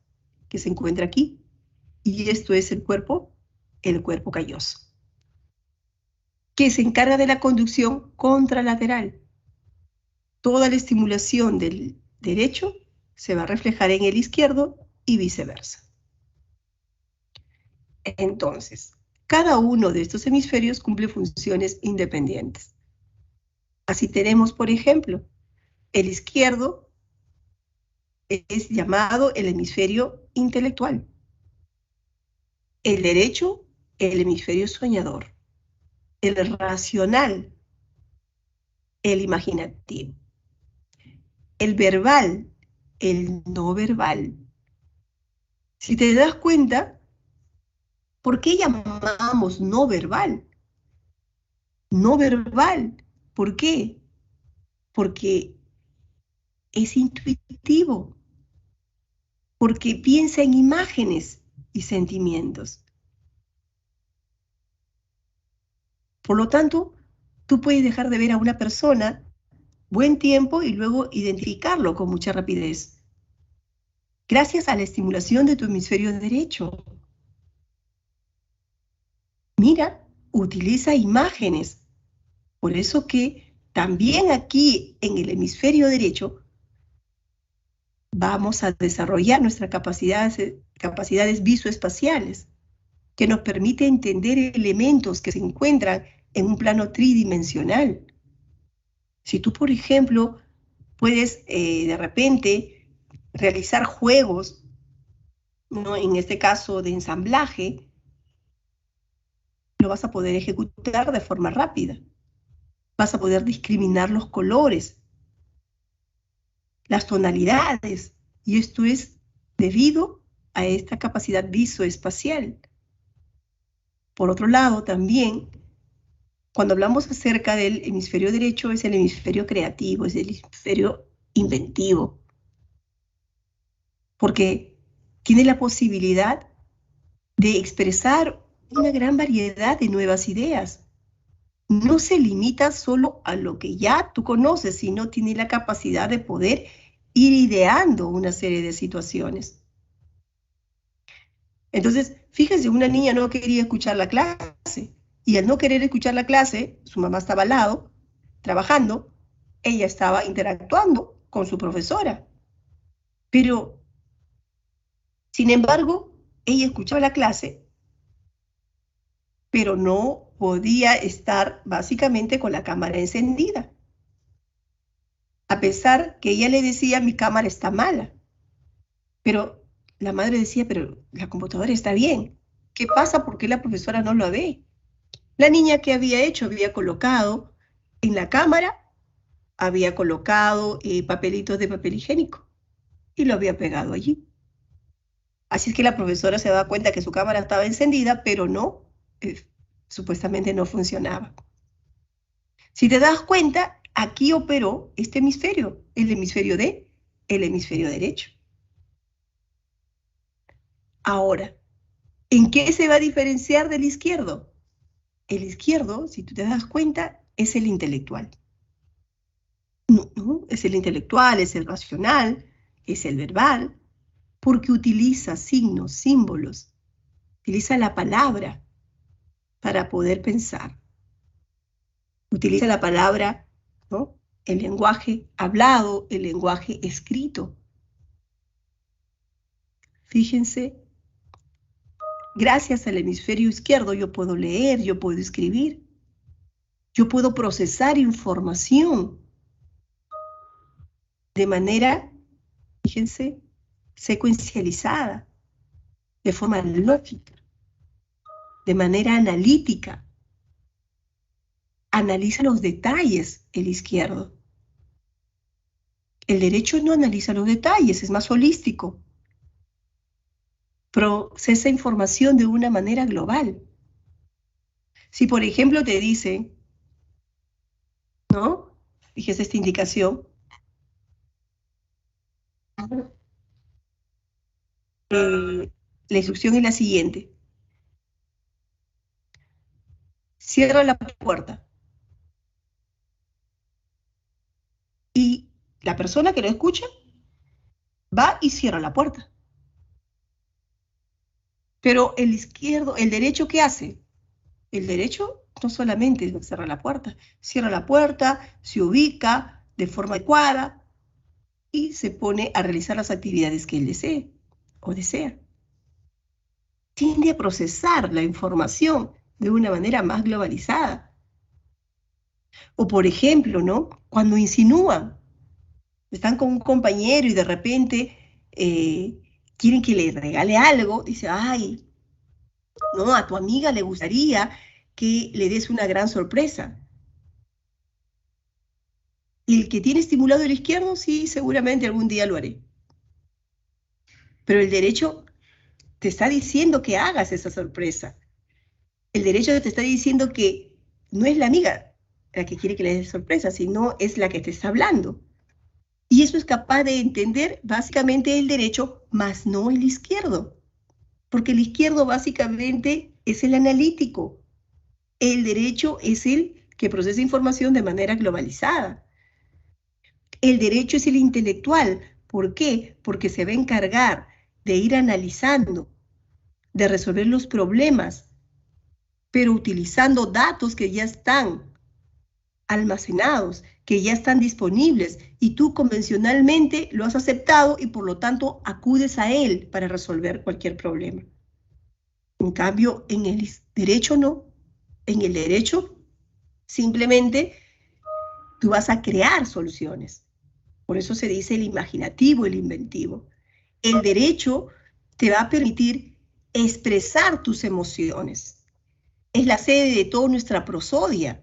que se encuentra aquí, y esto es el cuerpo calloso, que se encarga de la conducción contralateral. Toda la estimulación del derecho se va a reflejar en el izquierdo y viceversa. Entonces, cada uno de estos hemisferios cumple funciones independientes. Así tenemos, por ejemplo, el izquierdo es llamado el hemisferio intelectual, el derecho, el hemisferio soñador, el racional, el imaginativo, el verbal, el no verbal. Si te das cuenta, ¿por qué llamamos no verbal? No verbal. ¿Por qué? Porque es intuitivo, porque piensa en imágenes y sentimientos. Por lo tanto, tú puedes dejar de ver a una persona buen tiempo y luego identificarlo con mucha rapidez, gracias a la estimulación de tu hemisferio derecho. Mira, utiliza imágenes. Por eso que también aquí en el hemisferio derecho vamos a desarrollar nuestras capacidades visoespaciales, que nos permite entender elementos que se encuentran en un plano tridimensional. Si tú, por ejemplo, puedes de repente realizar juegos, ¿no? En este caso de ensamblaje, lo vas a poder ejecutar de forma rápida. Vas a poder discriminar los colores, las tonalidades, y esto es debido a esta capacidad visoespacial. Por otro lado, también, cuando hablamos acerca del hemisferio derecho, es el hemisferio creativo, es el hemisferio inventivo, porque tiene la posibilidad de expresar una gran variedad de nuevas ideas. No se limita solo a lo que ya tú conoces, sino tiene la capacidad de poder ir ideando una serie de situaciones. Entonces, fíjense, una niña no quería escuchar la clase, y al no querer escuchar la clase, su mamá estaba al lado, trabajando, ella estaba interactuando con su profesora. Pero, sin embargo, ella escuchaba la clase, pero no podía estar básicamente con la cámara encendida. A pesar que ella le decía, mi cámara está mala. Pero la madre decía, pero la computadora está bien. ¿Qué pasa? ¿Por qué la profesora no lo ve? La niña que había hecho, había colocado en la cámara, había colocado papelitos de papel higiénico y lo había pegado allí. Así es que la profesora se daba cuenta que su cámara estaba encendida, pero no, supuestamente no funcionaba. Si te das cuenta, aquí operó este hemisferio, el hemisferio derecho. Ahora, ¿en qué se va a diferenciar del izquierdo? El izquierdo, si tú te das cuenta, es el intelectual. No, es el intelectual, es el racional, es el verbal, porque utiliza signos, símbolos, utiliza la palabra para poder pensar. Utiliza la palabra, ¿no? El lenguaje hablado, el lenguaje escrito. Fíjense, gracias al hemisferio izquierdo yo puedo leer, yo puedo escribir, yo puedo procesar información de manera, fíjense, secuencializada, de forma lógica, de manera analítica. Analiza los detalles el izquierdo. El derecho no analiza los detalles, es más holístico. Procesa información de una manera global. Si, por ejemplo, te dicen, ¿no? Fíjese esta indicación. La instrucción es la siguiente. cierra la puerta. Y la persona que lo escucha va y cierra la puerta. Pero el izquierdo, el derecho, ¿qué hace? El derecho no solamente cierra la puerta, se ubica de forma adecuada y se pone a realizar las actividades que él desee o desea. Tiende a procesar la información de una manera más globalizada. O por ejemplo, ¿no? Cuando insinúan, están con un compañero y de repente quieren que le regale algo, dice, ay, no, a tu amiga le gustaría que le des una gran sorpresa. Y el que tiene estimulado el izquierdo, sí, seguramente algún día lo haré. Pero el derecho te está diciendo que hagas esa sorpresa. El derecho te está diciendo que no es la amiga la que quiere que le des sorpresa, sino es la que te está hablando. Y eso es capaz de entender básicamente el derecho, más no el izquierdo. Porque el izquierdo básicamente es el analítico. El derecho es el que procesa información de manera globalizada. El derecho es el intelectual. ¿Por qué? Porque se va a encargar de ir analizando, de resolver los problemas, pero utilizando datos que ya están almacenados, que ya están disponibles y tú convencionalmente lo has aceptado y por lo tanto acudes a él para resolver cualquier problema. En cambio, en el derecho no. En el derecho simplemente tú vas a crear soluciones. Por eso se dice el imaginativo, el inventivo. El derecho te va a permitir expresar tus emociones. Es la sede de toda nuestra prosodia.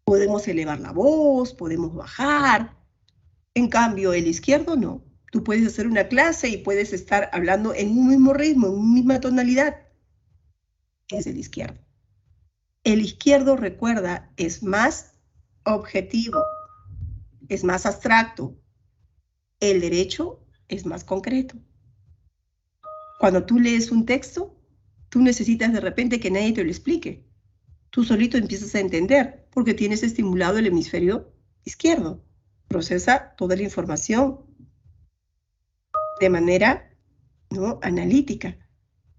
Podemos elevar la voz, podemos bajar. En cambio, el izquierdo no. Tú puedes hacer una clase y puedes estar hablando en un mismo ritmo, en una misma tonalidad. Es el izquierdo. El izquierdo, recuerda, es más objetivo, es más abstracto. El derecho es más concreto. Cuando tú lees un texto, tú necesitas de repente que nadie te lo explique. Tú solito empiezas a entender porque tienes estimulado el hemisferio izquierdo. Procesa toda la información de manera, ¿no?, analítica.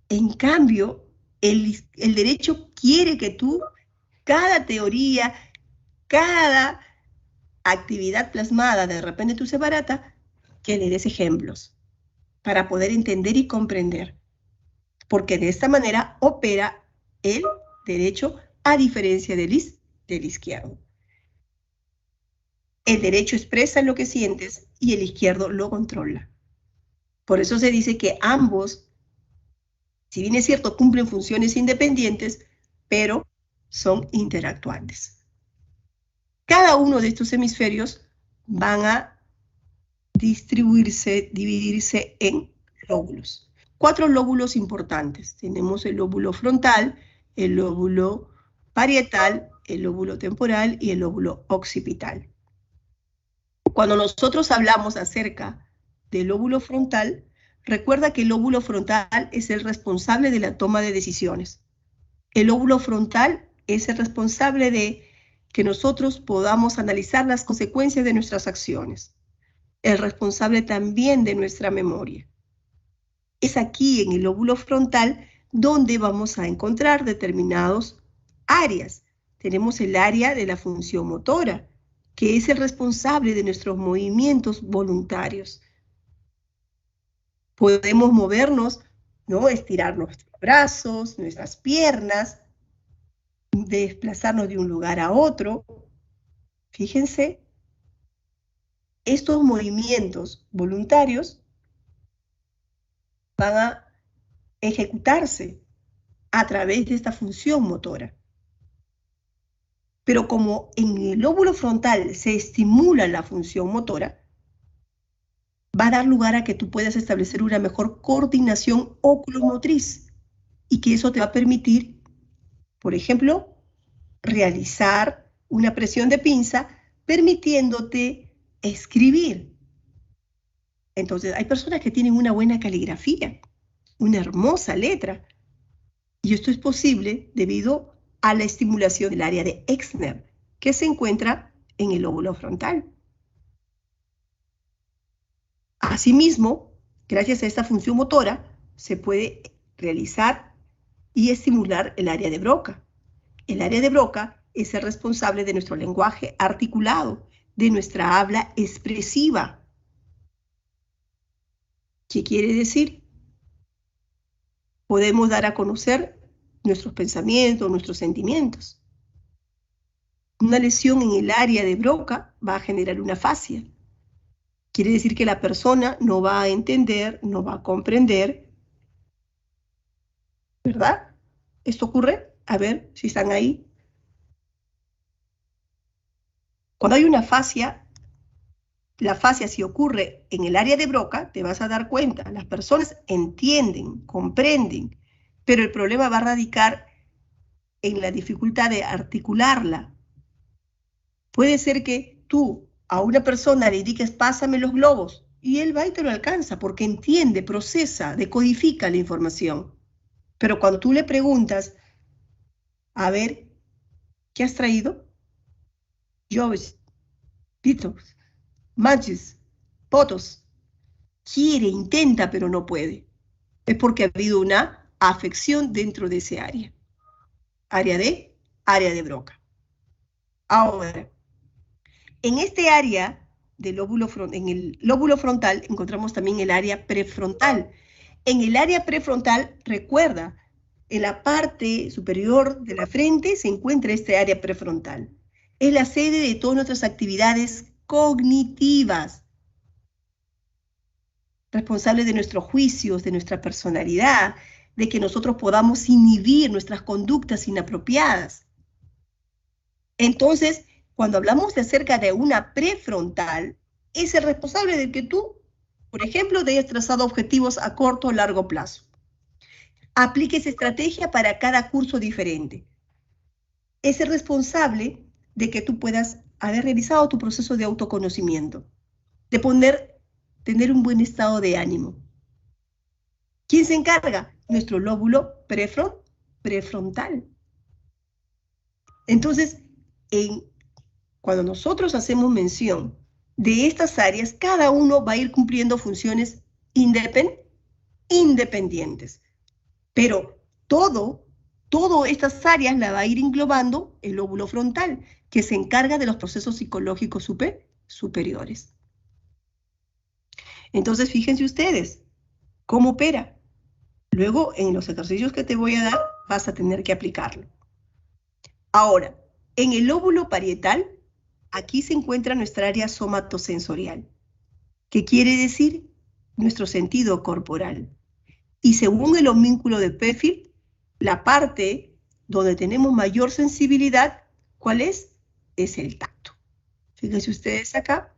En cambio, el derecho quiere que tú, cada teoría, cada actividad plasmada de repente tú separata, que le des ejemplos para poder entender y comprender. Porque de esta manera opera el derecho a diferencia del izquierdo. El derecho expresa lo que sientes y el izquierdo lo controla. Por eso se dice que ambos, si bien es cierto, cumplen funciones independientes, pero son interactuantes. Cada uno de estos hemisferios van a dividirse en lóbulos. 4 lóbulos importantes. Tenemos el lóbulo frontal, el lóbulo parietal, el lóbulo temporal y el lóbulo occipital. Cuando nosotros hablamos acerca del lóbulo frontal, recuerda que el lóbulo frontal es el responsable de la toma de decisiones. El lóbulo frontal es el responsable de que nosotros podamos analizar las consecuencias de nuestras acciones. El responsable también de nuestra memoria. Es aquí en el lóbulo frontal donde vamos a encontrar determinadas áreas. Tenemos el área de la función motora, que es el responsable de nuestros movimientos voluntarios. Podemos movernos, ¿no?, estirar nuestros brazos, nuestras piernas, desplazarnos de un lugar a otro. Fíjense, estos movimientos voluntarios van a ejecutarse a través de esta función motora. Pero como en el lóbulo frontal se estimula la función motora, va a dar lugar a que tú puedas establecer una mejor coordinación oculomotriz y que eso te va a permitir, por ejemplo, realizar una presión de pinza permitiéndote escribir. Entonces, hay personas que tienen una buena caligrafía, una hermosa letra, y esto es posible debido a la estimulación del área de Exner, que se encuentra en el lóbulo frontal. Asimismo, gracias a esta función motora, se puede realizar y estimular el área de Broca. El área de Broca es el responsable de nuestro lenguaje articulado, de nuestra habla expresiva. ¿Qué quiere decir? Podemos dar a conocer nuestros pensamientos, nuestros sentimientos. Una lesión en el área de Broca va a generar una afasia. Quiere decir que la persona no va a entender, no va a comprender, ¿verdad? ¿Esto ocurre? A ver si están ahí. Cuando hay una afasia, la afasia si ocurre en el área de Broca, te vas a dar cuenta, las personas entienden, comprenden, pero el problema va a radicar en la dificultad de articularla. Puede ser que tú a una persona le indiques, pásame los globos, y él va y te lo alcanza, porque entiende, procesa, decodifica la información. Pero cuando tú le preguntas, a ver, ¿qué has traído? Joves, pitos, manches, potos. Quiere, intenta, pero no puede. Es porque ha habido una afección dentro de ese área. Área de Broca. Ahora, en este área del lóbulo en el lóbulo frontal encontramos también el área prefrontal. En el área prefrontal, recuerda, en la parte superior de la frente se encuentra este área prefrontal. Es la sede de todas nuestras actividades cognitivas, responsable de nuestros juicios, de nuestra personalidad, de que nosotros podamos inhibir nuestras conductas inapropiadas. Entonces, cuando hablamos de acerca de una prefrontal, es el responsable de que tú, por ejemplo, te hayas trazado objetivos a corto o largo plazo. Apliques estrategia para cada curso diferente. Es el responsable de que tú puedas haber realizado tu proceso de autoconocimiento, de tener un buen estado de ánimo. ¿Quién se encarga? Nuestro lóbulo prefrontal. Entonces, cuando nosotros hacemos mención de estas áreas, cada uno va a ir cumpliendo funciones independientes. Pero todas estas áreas la va a ir englobando el lóbulo frontal, que se encarga de los procesos psicológicos superiores. Entonces, fíjense ustedes cómo opera. Luego, en los ejercicios que te voy a dar, vas a tener que aplicarlo. Ahora, en el lóbulo parietal, aquí se encuentra nuestra área somatosensorial, que quiere decir nuestro sentido corporal. Y según el homúnculo de Peffer, la parte donde tenemos mayor sensibilidad, ¿cuál es? Es el tacto. Fíjense ustedes acá,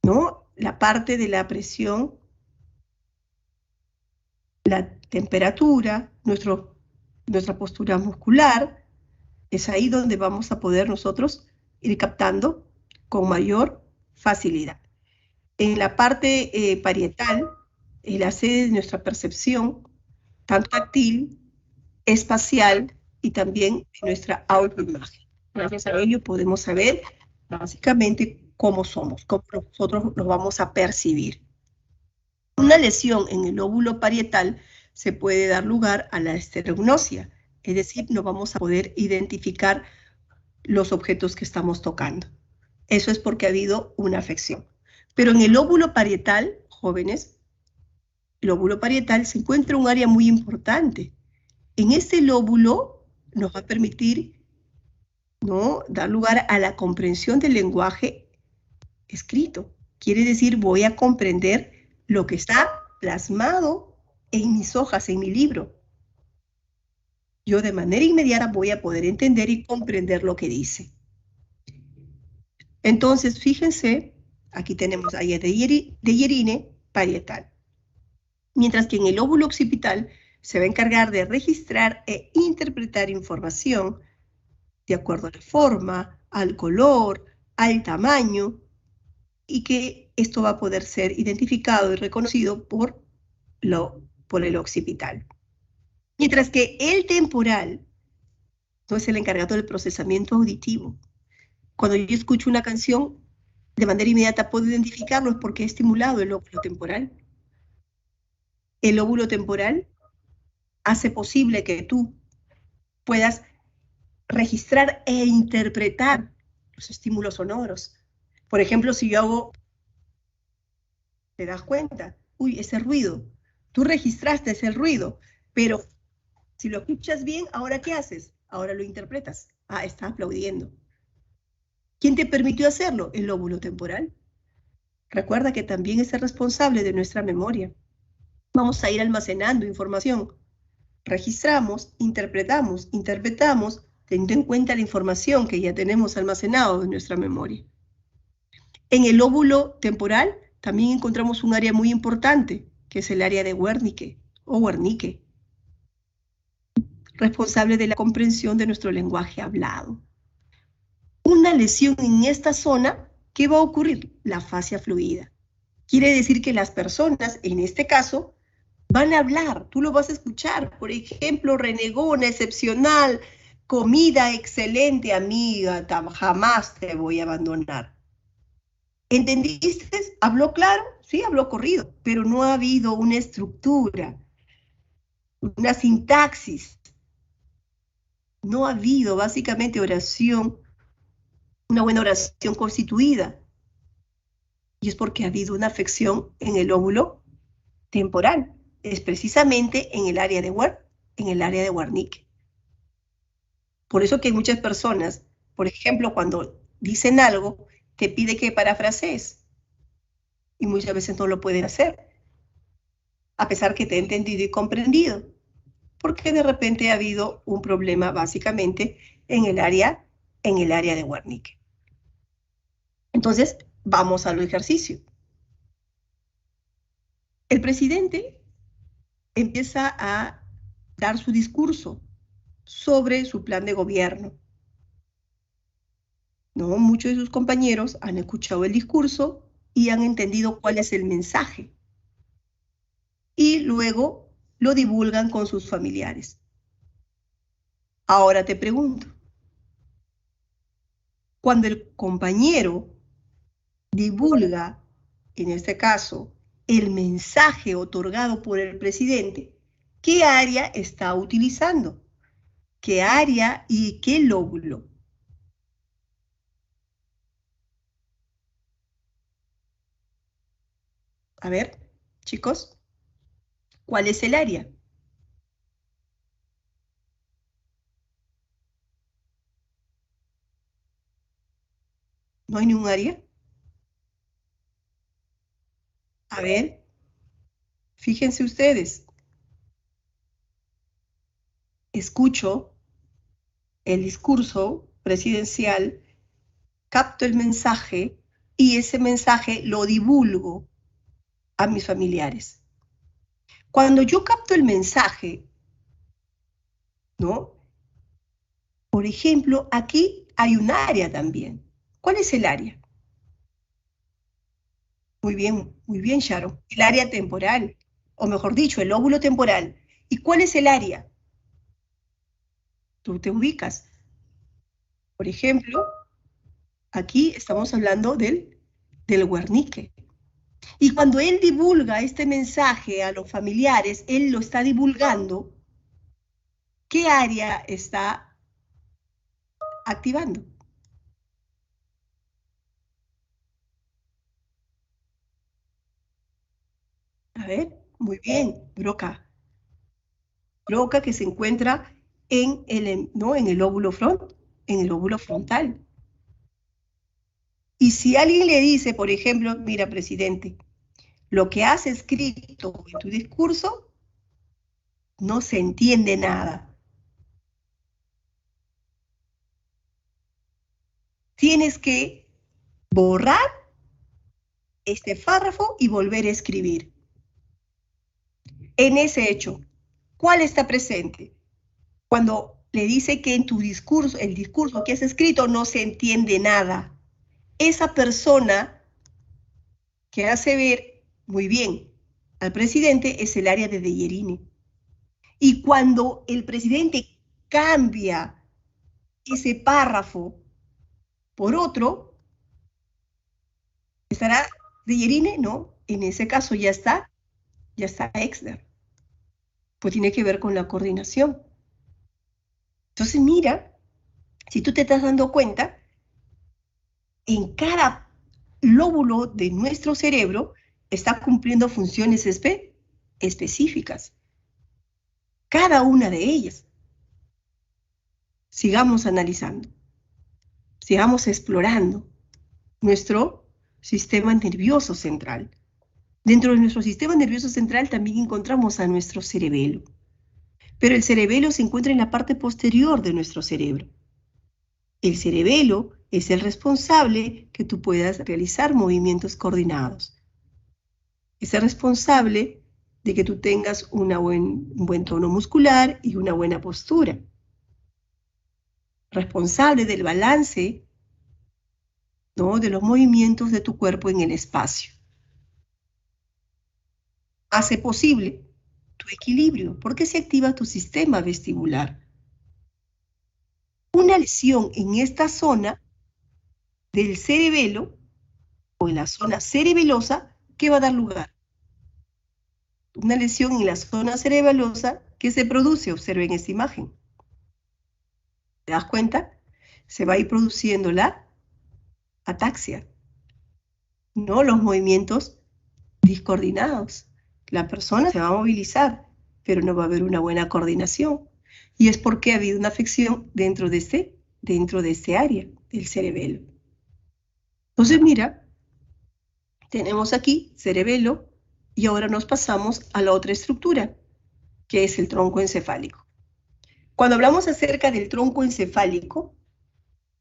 ¿no? La parte de la presión, la temperatura, nuestra postura muscular, es ahí donde vamos a poder nosotros ir captando con mayor facilidad. En la parte parietal, es la sede de nuestra percepción, tanto táctil, espacial y también de nuestra autoimagen. Gracias a ello podemos saber básicamente cómo somos, cómo nosotros nos vamos a percibir. Una lesión en el lóbulo parietal se puede dar lugar a la esterognosia, es decir, no vamos a poder identificar los objetos que estamos tocando. Eso es porque ha habido una afección. Pero en el lóbulo parietal, jóvenes, el lóbulo parietal se encuentra un área muy importante. En este lóbulo nos va a permitir, ¿no?, dar lugar a la comprensión del lenguaje escrito. Quiere decir, voy a comprender lo que está plasmado en mis hojas, en mi libro. Yo de manera inmediata voy a poder entender y comprender lo que dice. Entonces, fíjense, aquí tenemos área de Yerine parietal. Mientras que en el lóbulo occipital se va a encargar de registrar e interpretar información de acuerdo a la forma, al color, al tamaño, y que esto va a poder ser identificado y reconocido por el occipital. Mientras que el temporal no es el encargado del procesamiento auditivo. Cuando yo escucho una canción, de manera inmediata puedo identificarlo, es porque he estimulado el lóbulo temporal. El lóbulo temporal hace posible que tú puedas registrar e interpretar los estímulos sonoros. Por ejemplo, si yo hago, te das cuenta, uy, ese ruido, tú registraste ese ruido, pero si lo escuchas bien, ¿ahora qué haces? Ahora lo interpretas. Ah, está aplaudiendo. ¿Quién te permitió hacerlo? El lóbulo temporal. Recuerda que también es el responsable de nuestra memoria. Vamos a ir almacenando información. Registramos, interpretamos, teniendo en cuenta la información que ya tenemos almacenado en nuestra memoria. En el lóbulo temporal también encontramos un área muy importante, que es el área de Wernicke o Wernicke, responsable de la comprensión de nuestro lenguaje hablado. Una lesión en esta zona, ¿qué va a ocurrir? La fascia fluida. Quiere decir que las personas, en este caso, van a hablar, tú lo vas a escuchar. Por ejemplo, renegona, excepcional, comida excelente, amiga, jamás te voy a abandonar. ¿Entendiste? ¿Habló claro? Sí, habló corrido, pero no ha habido una estructura, una sintaxis. No ha habido básicamente oración, una buena oración constituida. Y es porque ha habido una afección en el lóbulo temporal. Es precisamente en el área de Wernicke. Por eso que hay muchas personas, por ejemplo, cuando dicen algo, te pide que parafrasees. Y muchas veces no lo pueden hacer, a pesar que te he entendido y comprendido. Porque de repente ha habido un problema básicamente en el área de Wernicke. Entonces, vamos al ejercicio. El presidente empieza a dar su discurso sobre su plan de gobierno. ¿No? Muchos de sus compañeros han escuchado el discurso y han entendido cuál es el mensaje. Y luego lo divulgan con sus familiares. Ahora te pregunto, cuando el compañero divulga, en este caso, el mensaje otorgado por el presidente, ¿qué área está utilizando? ¿Qué área y qué lóbulo? A ver, chicos, ¿cuál es el área? ¿No hay ningún área? A ver, fíjense ustedes. Escucho el discurso presidencial, capto el mensaje y ese mensaje lo divulgo a mis familiares. Cuando yo capto el mensaje, ¿no? Por ejemplo, aquí hay un área también. ¿Cuál es el área? Muy bien, Sharon. El área temporal, o mejor dicho, el lóbulo temporal. ¿Y cuál es el área? Tú te ubicas. Por ejemplo, aquí estamos hablando del Wernicke. Y cuando él divulga este mensaje a los familiares, él lo está divulgando, ¿qué área está activando? A ver, muy bien, Broca. Broca que se encuentra en el, ¿no? en el lóbulo frontal. Y si alguien le dice, por ejemplo, mira, presidente, lo que has escrito en tu discurso no se entiende nada. Tienes que borrar este párrafo y volver a escribir. En ese hecho, ¿cuál está presente? Cuando le dice que en tu discurso, el discurso que has escrito no se entiende nada. Esa persona que hace ver muy bien al presidente es el área de Deyerini. Y cuando el presidente cambia ese párrafo por otro, ¿estará de Yerine? No, en ese caso ya está Exner. Pues tiene que ver con la coordinación. Entonces mira, si tú te estás dando cuenta, en cada lóbulo de nuestro cerebro está cumpliendo funciones específicas. Cada una de ellas. Sigamos analizando, sigamos explorando nuestro sistema nervioso central. Dentro de nuestro sistema nervioso central también encontramos a nuestro cerebelo. Pero el cerebelo se encuentra en la parte posterior de nuestro cerebro. El cerebelo es el responsable que tú puedas realizar movimientos coordinados. Es el responsable de que tú tengas un buen tono muscular y una buena postura. Responsable del balance, ¿no?, de los movimientos de tu cuerpo en el espacio. Hace posible tu equilibrio porque se activa tu sistema vestibular. Una lesión en esta zona del cerebelo o en la zona cerebelosa, ¿qué va a dar lugar? Una lesión en la zona cerebelosa que se produce, observen esta imagen. ¿Te das cuenta? Se va a ir produciendo la ataxia, ¿no? Los movimientos discoordinados. La persona se va a movilizar, pero no va a haber una buena coordinación. Y es porque ha habido una afección dentro de este área del cerebelo. Entonces, mira, tenemos aquí cerebelo y ahora nos pasamos a la otra estructura, que es el tronco encefálico. Cuando hablamos acerca del tronco encefálico,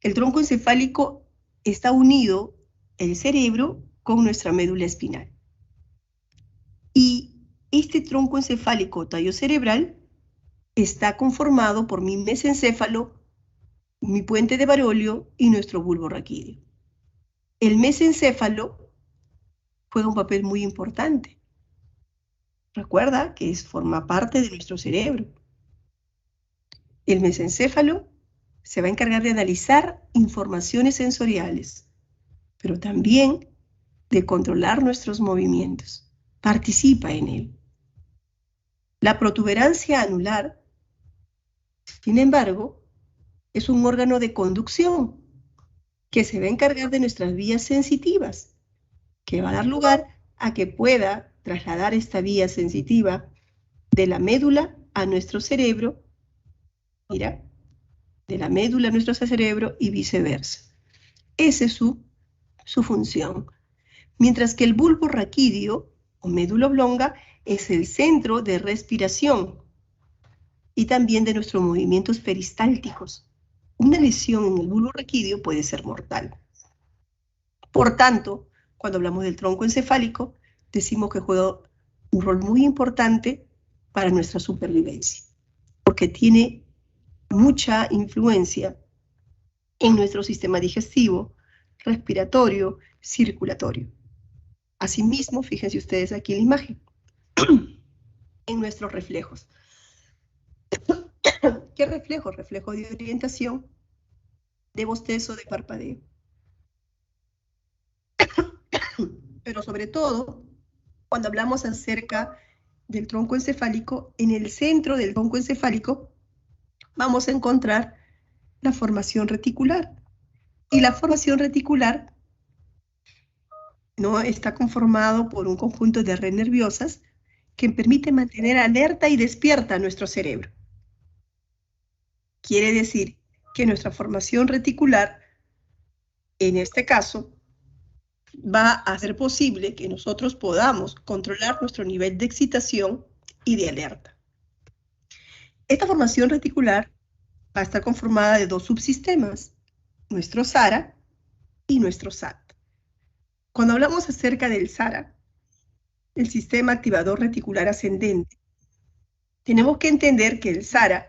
el tronco encefálico está unido el cerebro con nuestra médula espinal. Y este tronco encefálico tallo cerebral está conformado por mi mesencéfalo, mi puente de Barolio y nuestro bulbo raquídeo. El mesencéfalo juega un papel muy importante. Recuerda que forma parte de nuestro cerebro. El mesencéfalo se va a encargar de analizar informaciones sensoriales, pero también de controlar nuestros movimientos. Participa en él. La protuberancia anular, sin embargo, es un órgano de conducción que se va a encargar de nuestras vías sensitivas, que va a dar lugar a que pueda trasladar esta vía sensitiva de la médula a nuestro cerebro, mira, de la médula a nuestro cerebro y viceversa. Esa es su función. Mientras que el bulbo raquídeo o médula oblonga es el centro de respiración y también de nuestros movimientos peristálticos. Una lesión en el bulbo raquídeo puede ser mortal. Por tanto, cuando hablamos del tronco encefálico, decimos que juega un rol muy importante para nuestra supervivencia, porque tiene mucha influencia en nuestro sistema digestivo, respiratorio, circulatorio. Asimismo, fíjense ustedes aquí en la imagen, en nuestros reflejos. ¿Qué reflejo? Reflejo de orientación, de bostezo, de parpadeo. Pero sobre todo, cuando hablamos acerca del tronco encefálico, en el centro del tronco encefálico vamos a encontrar la formación reticular. Y la formación reticular, ¿no?, está conformado por un conjunto de redes nerviosas que permite mantener alerta y despierta a nuestro cerebro. Quiere decir que nuestra formación reticular, en este caso, va a hacer posible que nosotros podamos controlar nuestro nivel de excitación y de alerta. Esta formación reticular va a estar conformada de dos subsistemas, nuestro SARA y nuestro SAT. Cuando hablamos acerca del SARA, el sistema activador reticular ascendente, tenemos que entender que el SARA,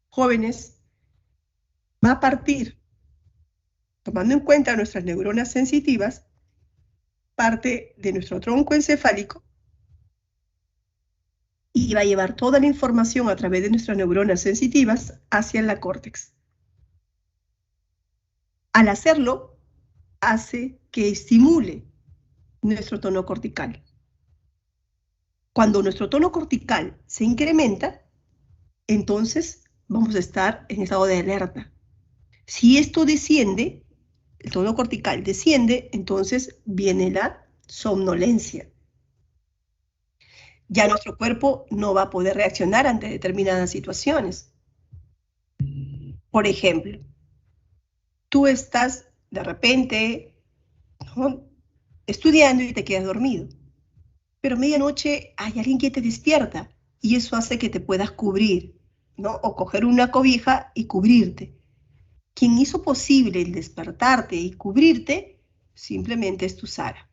jóvenes, va a partir, tomando en cuenta nuestras neuronas sensitivas, parte de nuestro tronco encefálico y va a llevar toda la información a través de nuestras neuronas sensitivas hacia la córtex. Al hacerlo, hace que estimule nuestro tono cortical. Cuando nuestro tono cortical se incrementa, entonces vamos a estar en estado de alerta. Si esto desciende, el tono cortical desciende, entonces viene la somnolencia. Ya nuestro cuerpo no va a poder reaccionar ante determinadas situaciones. Por ejemplo, tú estás de repente, ¿no?, estudiando y te quedas dormido, pero a medianoche hay alguien que te despierta y eso hace que te puedas cubrir, ¿no? O coger una cobija y cubrirte. Quien hizo posible el despertarte y cubrirte simplemente es tu Sara,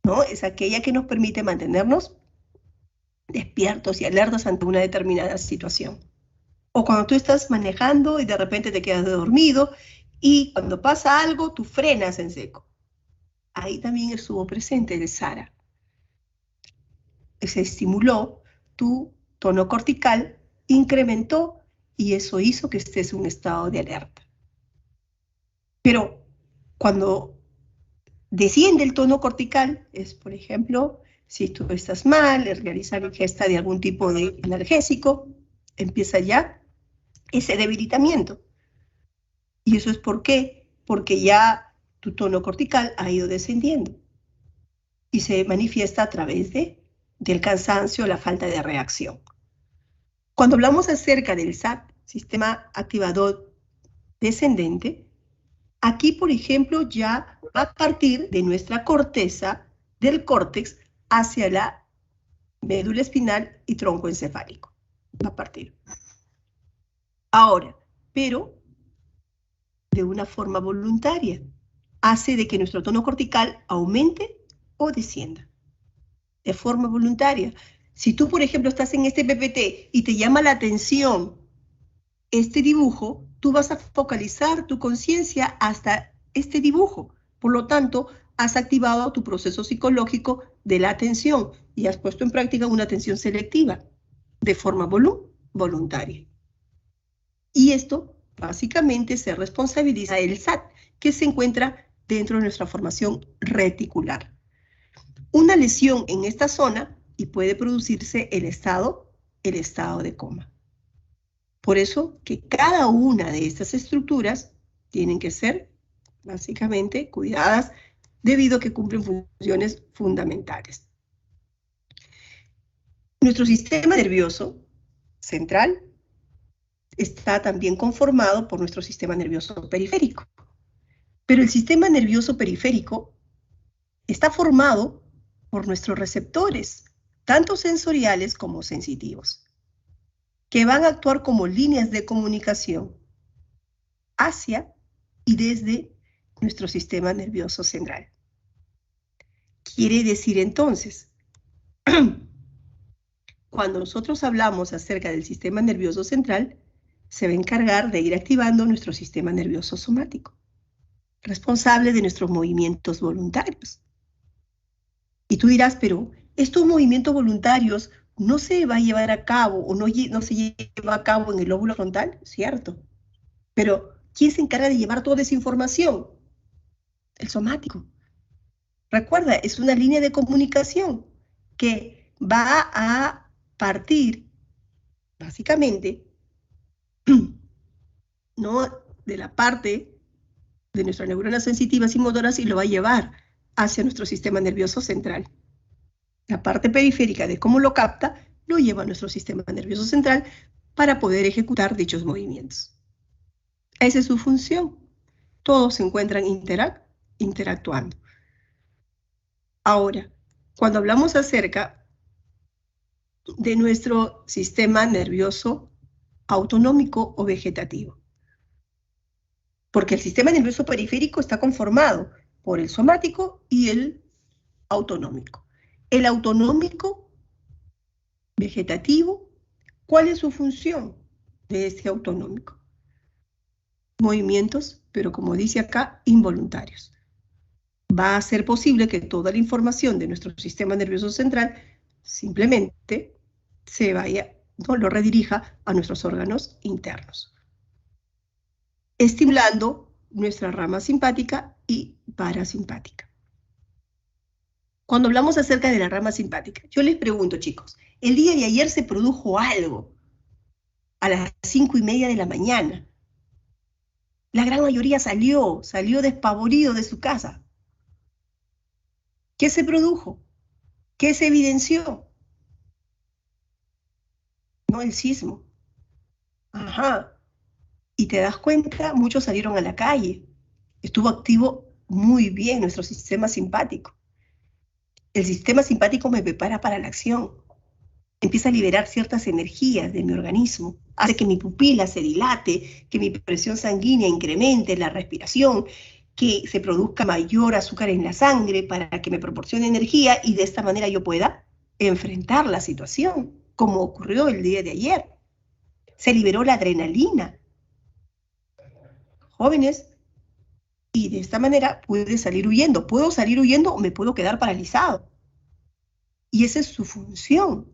¿no? Es aquella que nos permite mantenernos despiertos y alertas ante una determinada situación. O cuando tú estás manejando y de repente te quedas dormido y cuando pasa algo tú frenas en seco. Ahí también estuvo presente el Sara. Se estimuló tu tono cortical, incrementó y eso hizo que estés en un estado de alerta. Pero cuando desciende el tono cortical, es por ejemplo, si tú estás mal, realizar ingesta de algún tipo de analgésico, empieza ya ese debilitamiento. ¿Y eso es por qué? Porque ya tu tono cortical ha ido descendiendo y se manifiesta a través del cansancio, la falta de reacción. Cuando hablamos acerca del SAT, sistema activador descendente, aquí, por ejemplo, ya va a partir de nuestra corteza, del córtex, hacia la médula espinal y tronco encefálico. Va a partir. Ahora, pero de una forma voluntaria. Hace de que nuestro tono cortical aumente o descienda. De forma voluntaria. Si tú, por ejemplo, estás en este PPT y te llama la atención este dibujo, tú vas a focalizar tu conciencia hasta este dibujo. Por lo tanto, has activado tu proceso psicológico de la atención y has puesto en práctica una atención selectiva de forma voluntaria. Y esto básicamente se responsabiliza del SAT, que se encuentra dentro de nuestra formación reticular. Una lesión en esta zona y puede producirse el estado de coma. Por eso que cada una de estas estructuras tienen que ser básicamente cuidadas debido a que cumplen funciones fundamentales. Nuestro sistema nervioso central está también conformado por nuestro sistema nervioso periférico. Pero el sistema nervioso periférico está formado por nuestros receptores, tanto sensoriales como sensitivos, que van a actuar como líneas de comunicación hacia y desde nuestro sistema nervioso central. Quiere decir entonces, cuando nosotros hablamos acerca del sistema nervioso central, se va a encargar de ir activando nuestro sistema nervioso somático, responsable de nuestros movimientos voluntarios. Y tú dirás, pero estos movimientos voluntarios no se va a llevar a cabo o no se lleva a cabo en el lóbulo frontal, ¿cierto? Pero ¿quién se encarga de llevar toda esa información? El somático. Recuerda, es una línea de comunicación que va a partir, básicamente, ¿no?, de la parte de nuestras neuronas sensitivas y motoras y lo va a llevar hacia nuestro sistema nervioso central. La parte periférica de cómo lo capta lo lleva a nuestro sistema nervioso central para poder ejecutar dichos movimientos. Esa es su función. Todos se encuentran interactuando. Ahora, cuando hablamos acerca de nuestro sistema nervioso autonómico o vegetativo, porque el sistema nervioso periférico está conformado por el somático y el autonómico. El autonómico vegetativo, ¿cuál es su función de este autonómico? Movimientos, pero como dice acá, involuntarios. Va a ser posible que toda la información de nuestro sistema nervioso central simplemente se vaya, no lo redirija a nuestros órganos internos, estimulando nuestra rama simpática y parasimpática. Cuando hablamos acerca de la rama simpática, yo les pregunto, chicos, el día de ayer se produjo algo a las 5:30 de la mañana. La gran mayoría salió despavorido de su casa. ¿Qué se produjo? ¿Qué se evidenció? No, el sismo. Ajá. Y te das cuenta, muchos salieron a la calle. Estuvo activo muy bien nuestro sistema simpático. El sistema simpático me prepara para la acción. Empieza a liberar ciertas energías de mi organismo. Hace que mi pupila se dilate, que mi presión sanguínea incremente, la respiración, que se produzca mayor azúcar en la sangre para que me proporcione energía y de esta manera yo pueda enfrentar la situación, como ocurrió el día de ayer. Se liberó la adrenalina. Jóvenes, y de esta manera pude salir huyendo. Puedo salir huyendo o me puedo quedar paralizado. Y esa es su función,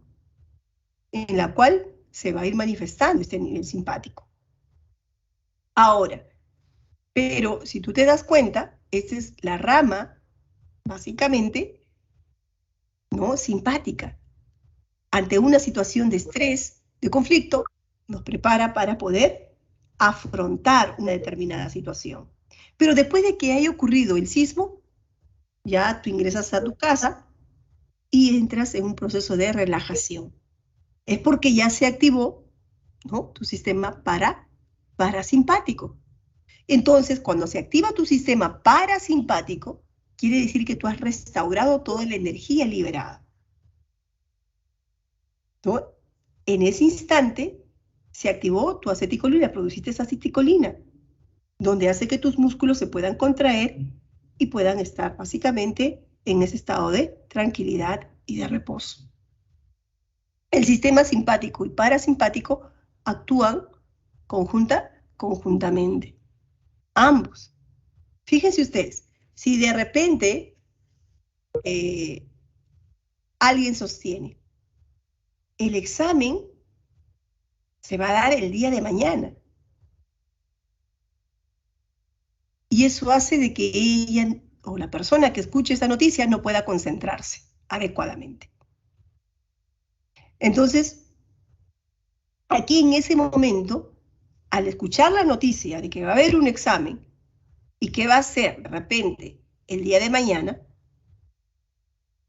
en la cual se va a ir manifestando este nivel simpático. Ahora, pero si tú te das cuenta, esta es la rama, básicamente, ¿no? Simpática. Ante una situación de estrés, de conflicto, nos prepara para poder afrontar una determinada situación. Pero después de que haya ocurrido el sismo, ya tú ingresas a tu casa y entras en un proceso de relajación. Es porque ya se activó, ¿no?, tu sistema parasimpático. Entonces, cuando se activa tu sistema parasimpático, quiere decir que tú has restaurado toda la energía liberada, ¿no? En ese instante se activó tu aceticolina, produciste esa aceticolina, donde hace que tus músculos se puedan contraer y puedan estar básicamente en ese estado de tranquilidad y de reposo. El sistema simpático y parasimpático actúan conjuntamente. Ambos. Fíjense ustedes, si de repente alguien sostiene, el examen se va a dar el día de mañana. Y eso hace de que ella o la persona que escuche esta noticia no pueda concentrarse adecuadamente. Entonces, aquí en ese momento, al escuchar la noticia de que va a haber un examen y que va a ser de repente el día de mañana,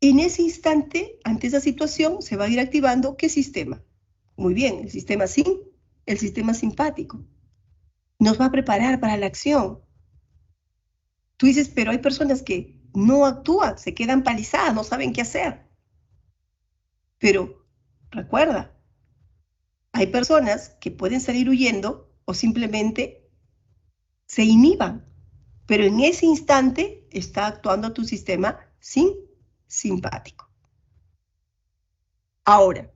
en ese instante, ante esa situación, se va a ir activando ¿qué sistema? Muy bien, el sistema simpático. Nos va a preparar para la acción. Tú dices, pero hay personas que no actúan, se quedan paralizadas, no saben qué hacer. Pero recuerda, hay personas que pueden salir huyendo o simplemente se inhiban, pero en ese instante está actuando tu sistema simpático. Ahora,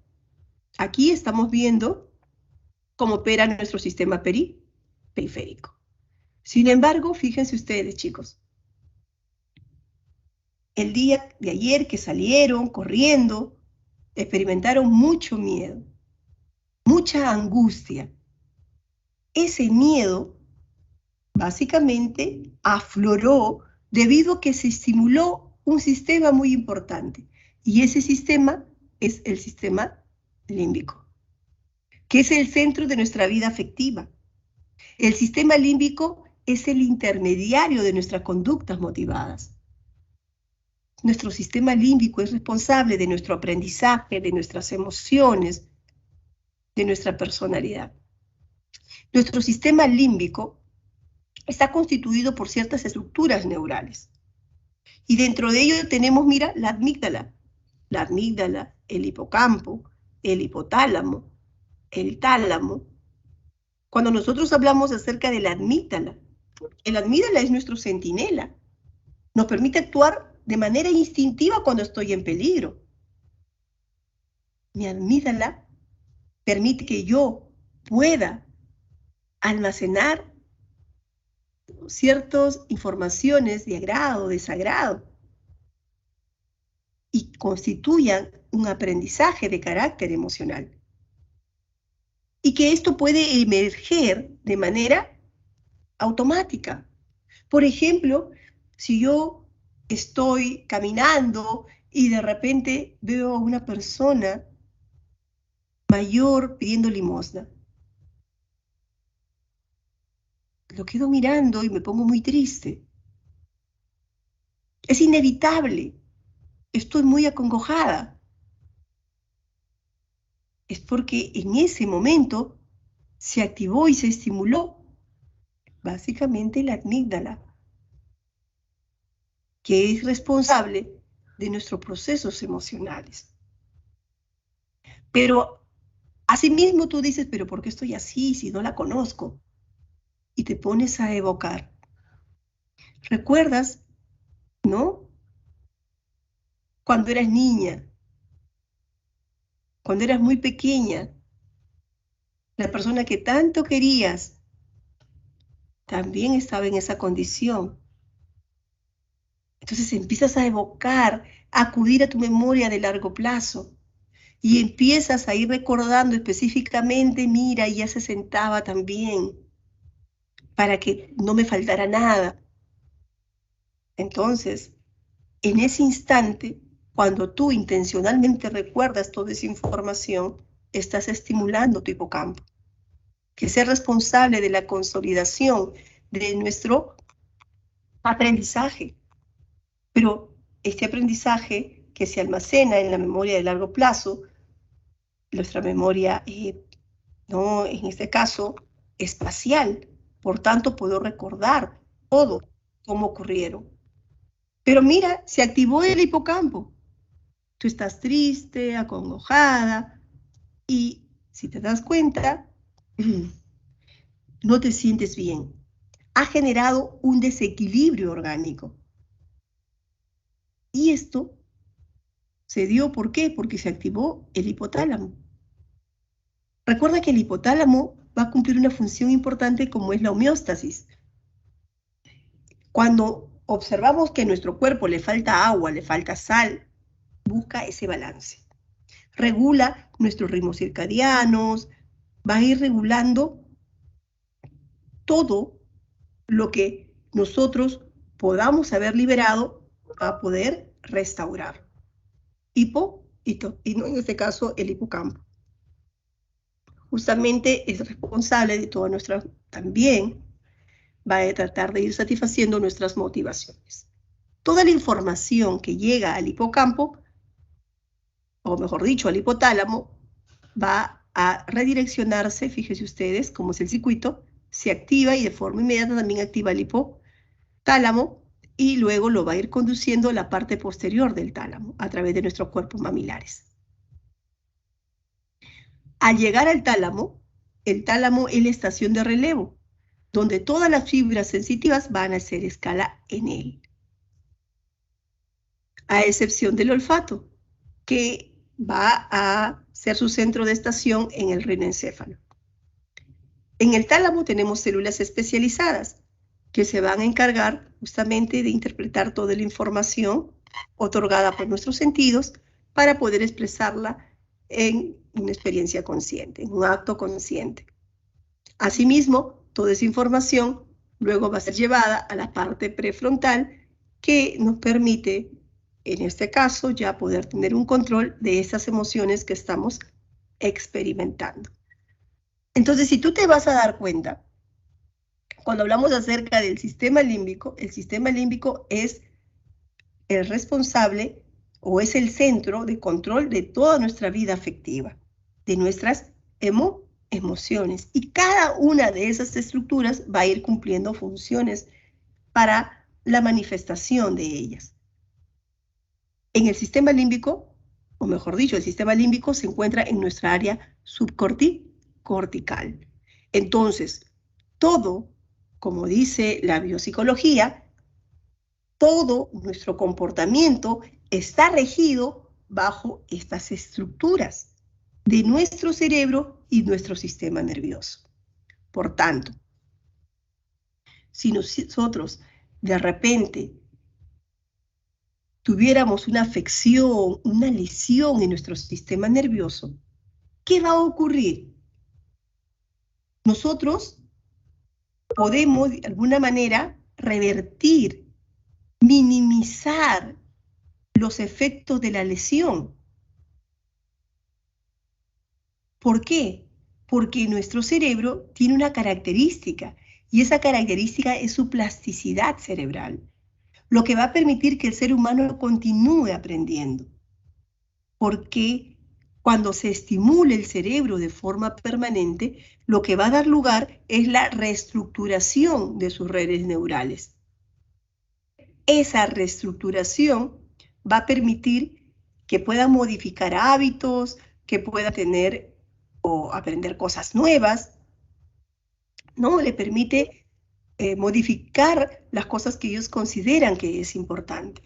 aquí estamos viendo cómo opera nuestro sistema periférico. Sin embargo, fíjense ustedes, chicos, el día de ayer que salieron corriendo, experimentaron mucho miedo, mucha angustia. Ese miedo básicamente afloró debido a que se estimuló un sistema muy importante. Y ese sistema es el sistema límbico, que es el centro de nuestra vida afectiva. El sistema límbico es el intermediario de nuestras conductas motivadas. Nuestro sistema límbico es responsable de nuestro aprendizaje, de nuestras emociones, de nuestra personalidad. Nuestro sistema límbico está constituido por ciertas estructuras neurales. Y dentro de ello tenemos, mira, la amígdala, el hipocampo, el hipotálamo, el tálamo. Cuando nosotros hablamos acerca de la amígdala, el amígdala es nuestro centinela. Nos permite actuar de manera instintiva cuando estoy en peligro. Mi amígdala permite que yo pueda almacenar ciertas informaciones de agrado, desagrado, y constituyan un aprendizaje de carácter emocional. Y que esto puede emerger de manera automática, Por ejemplo, si yo estoy caminando y de repente veo a una persona mayor pidiendo limosna, lo quedo mirando y me pongo muy triste. Es inevitable. Estoy muy acongojada. Es porque en ese momento se activó y se estimuló básicamente la amígdala, que es responsable de nuestros procesos emocionales. Pero asimismo tú dices, pero ¿por qué estoy así si no la conozco? Y te pones a evocar. ¿Recuerdas, no? Cuando eras niña, cuando eras muy pequeña, la persona que tanto querías también estaba en esa condición. Entonces empiezas a evocar, a acudir a tu memoria de largo plazo y empiezas a ir recordando específicamente, mira, ella se sentaba también para que no me faltara nada. Entonces, en ese instante, cuando tú intencionalmente recuerdas toda esa información, estás estimulando tu hipocampo, que es el responsable de la consolidación de nuestro aprendizaje. Pero este aprendizaje que se almacena en la memoria de largo plazo, nuestra memoria, no, en este caso, espacial, por tanto puedo recordar todo cómo ocurrieron. Pero mira, se activó el hipocampo. Tú estás triste, acongojada, y si te das cuenta, no te sientes bien. Ha generado un desequilibrio orgánico. Y esto se dio, ¿por qué? Porque se activó el hipotálamo. Recuerda que el hipotálamo va a cumplir una función importante como es la homeostasis. Cuando observamos que a nuestro cuerpo le falta agua, le falta sal, busca ese balance. Regula nuestros ritmos circadianos, va a ir regulando todo lo que nosotros podamos haber liberado a poder restaurar. Y no, en este caso el hipocampo. Justamente es responsable de toda nuestra, también va a tratar de ir satisfaciendo nuestras motivaciones. Toda la información que llega al hipocampo, o mejor dicho, al hipotálamo, va a redireccionarse, fíjense ustedes cómo es el circuito, se activa y de forma inmediata también activa el hipotálamo y luego lo va a ir conduciendo a la parte posterior del tálamo a través de nuestros cuerpos mamilares. Al llegar al tálamo, el tálamo es la estación de relevo, donde todas las fibras sensitivas van a hacer escala en él, a excepción del olfato, que va a ser su centro de estación en el rinencéfalo. En el tálamo tenemos células especializadas que se van a encargar justamente de interpretar toda la información otorgada por nuestros sentidos para poder expresarla en una experiencia consciente, en un acto consciente. Asimismo, toda esa información luego va a ser llevada a la parte prefrontal que nos permite, en este caso, ya poder tener un control de esas emociones que estamos experimentando. Entonces, si tú te vas a dar cuenta, cuando hablamos acerca del sistema límbico, el sistema límbico es el responsable o es el centro de control de toda nuestra vida afectiva, de nuestras emociones. Y cada una de esas estructuras va a ir cumpliendo funciones para la manifestación de ellas. En el sistema límbico, o mejor dicho, el sistema límbico se encuentra en nuestra área subcortical. Entonces, todo, como dice la biopsicología, todo nuestro comportamiento está regido bajo estas estructuras de nuestro cerebro y nuestro sistema nervioso. Por tanto, si nosotros de repente tuviéramos una afección, una lesión en nuestro sistema nervioso, ¿qué va a ocurrir? Nosotros podemos, de alguna manera, revertir, minimizar los efectos de la lesión. ¿Por qué? Porque nuestro cerebro tiene una característica, y esa característica es su plasticidad cerebral, lo que va a permitir que el ser humano continúe aprendiendo. Porque cuando se estimule el cerebro de forma permanente, lo que va a dar lugar es la reestructuración de sus redes neurales. Esa reestructuración va a permitir que pueda modificar hábitos, que pueda tener o aprender cosas nuevas, ¿no? Le permite modificar las cosas que ellos consideran que es importante.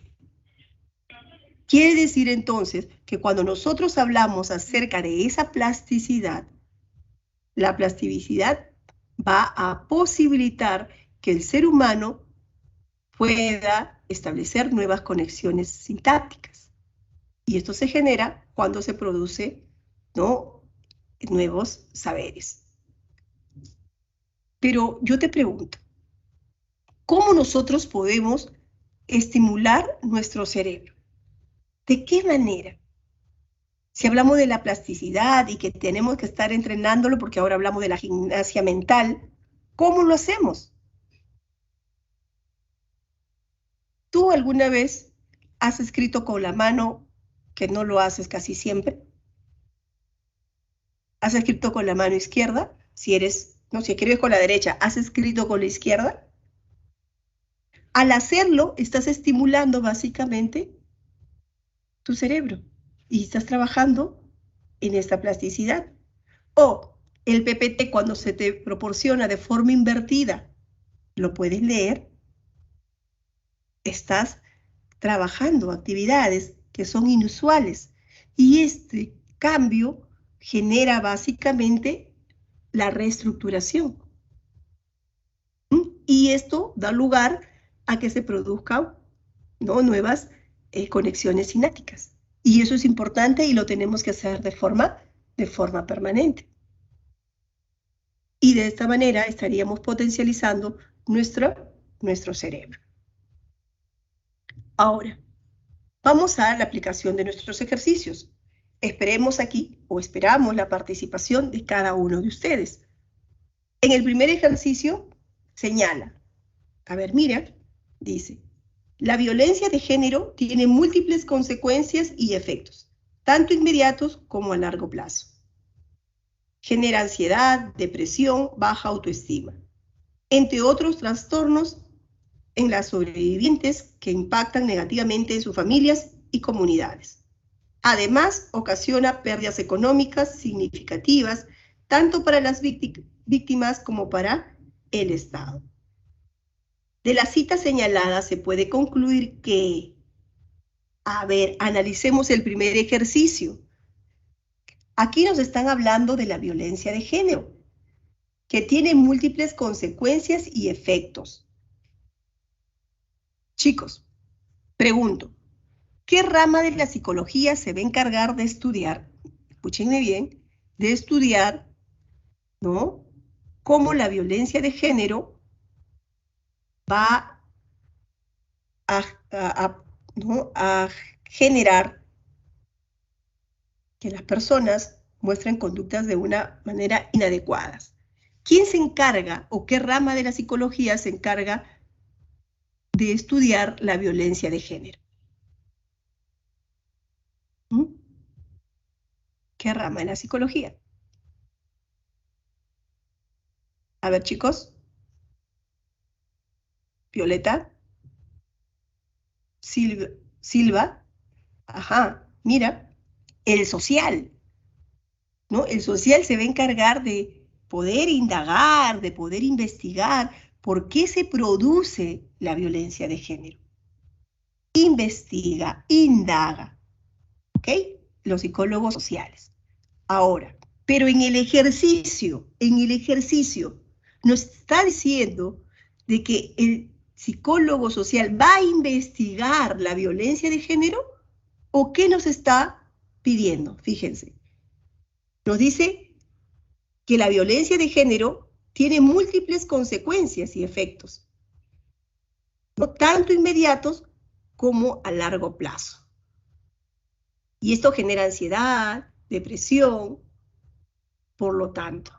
Quiere decir entonces que cuando nosotros hablamos acerca de esa plasticidad, la plasticidad va a posibilitar que el ser humano pueda establecer nuevas conexiones sintácticas. Y esto se genera cuando se produce, ¿no?, nuevos saberes. Pero yo te pregunto, ¿cómo nosotros podemos estimular nuestro cerebro? ¿De qué manera? Si hablamos de la plasticidad y que tenemos que estar entrenándolo, porque ahora hablamos de la gimnasia mental, ¿cómo lo hacemos? ¿Tú alguna vez has escrito con la mano, que no lo haces casi siempre? ¿Has escrito con la mano izquierda? Si escribes con la derecha, ¿has escrito con la izquierda? Al hacerlo, estás estimulando básicamente tu cerebro y estás trabajando en esta plasticidad. O el PPT, cuando se te proporciona de forma invertida, lo puedes leer, estás trabajando actividades que son inusuales. Y este cambio genera básicamente la reestructuración. Y esto da lugar a que se produzcan, ¿no?, nuevas conexiones sinápticas. Y eso es importante y lo tenemos que hacer de forma permanente. Y de esta manera estaríamos potencializando nuestro cerebro. Ahora, vamos a la aplicación de nuestros ejercicios. Esperamos la participación de cada uno de ustedes. En el primer ejercicio señala, a ver, mira, dice, la violencia de género tiene múltiples consecuencias y efectos, tanto inmediatos como a largo plazo. Genera ansiedad, depresión, baja autoestima, entre otros trastornos en las sobrevivientes que impactan negativamente en sus familias y comunidades. Además, ocasiona pérdidas económicas significativas, tanto para las víctimas como para el Estado. De la cita señalada se puede concluir que, a ver, analicemos el primer ejercicio. Aquí nos están hablando de la violencia de género, que tiene múltiples consecuencias y efectos. Chicos, pregunto, ¿qué rama de la psicología se va a encargar de estudiar, escúchenme bien, de estudiar, ¿no?, cómo la violencia de género va a generar que las personas muestren conductas de una manera inadecuadas? ¿Quién se encarga o qué rama de la psicología se encarga de estudiar la violencia de género? ¿Qué rama de la psicología? A ver, chicos. Violeta. Silva. Ajá, mira. El social, ¿no? El social se va a encargar de poder indagar, de poder investigar por qué se produce la violencia de género. Investiga, indaga, ¿ok? Los psicólogos sociales. Ahora, pero en el ejercicio nos está diciendo de que el psicólogo social va a investigar la violencia de género, ¿o qué nos está pidiendo? Fíjense. Nos dice que la violencia de género tiene múltiples consecuencias y efectos, no tanto inmediatos como a largo plazo. Y esto genera ansiedad, depresión. Por lo tanto,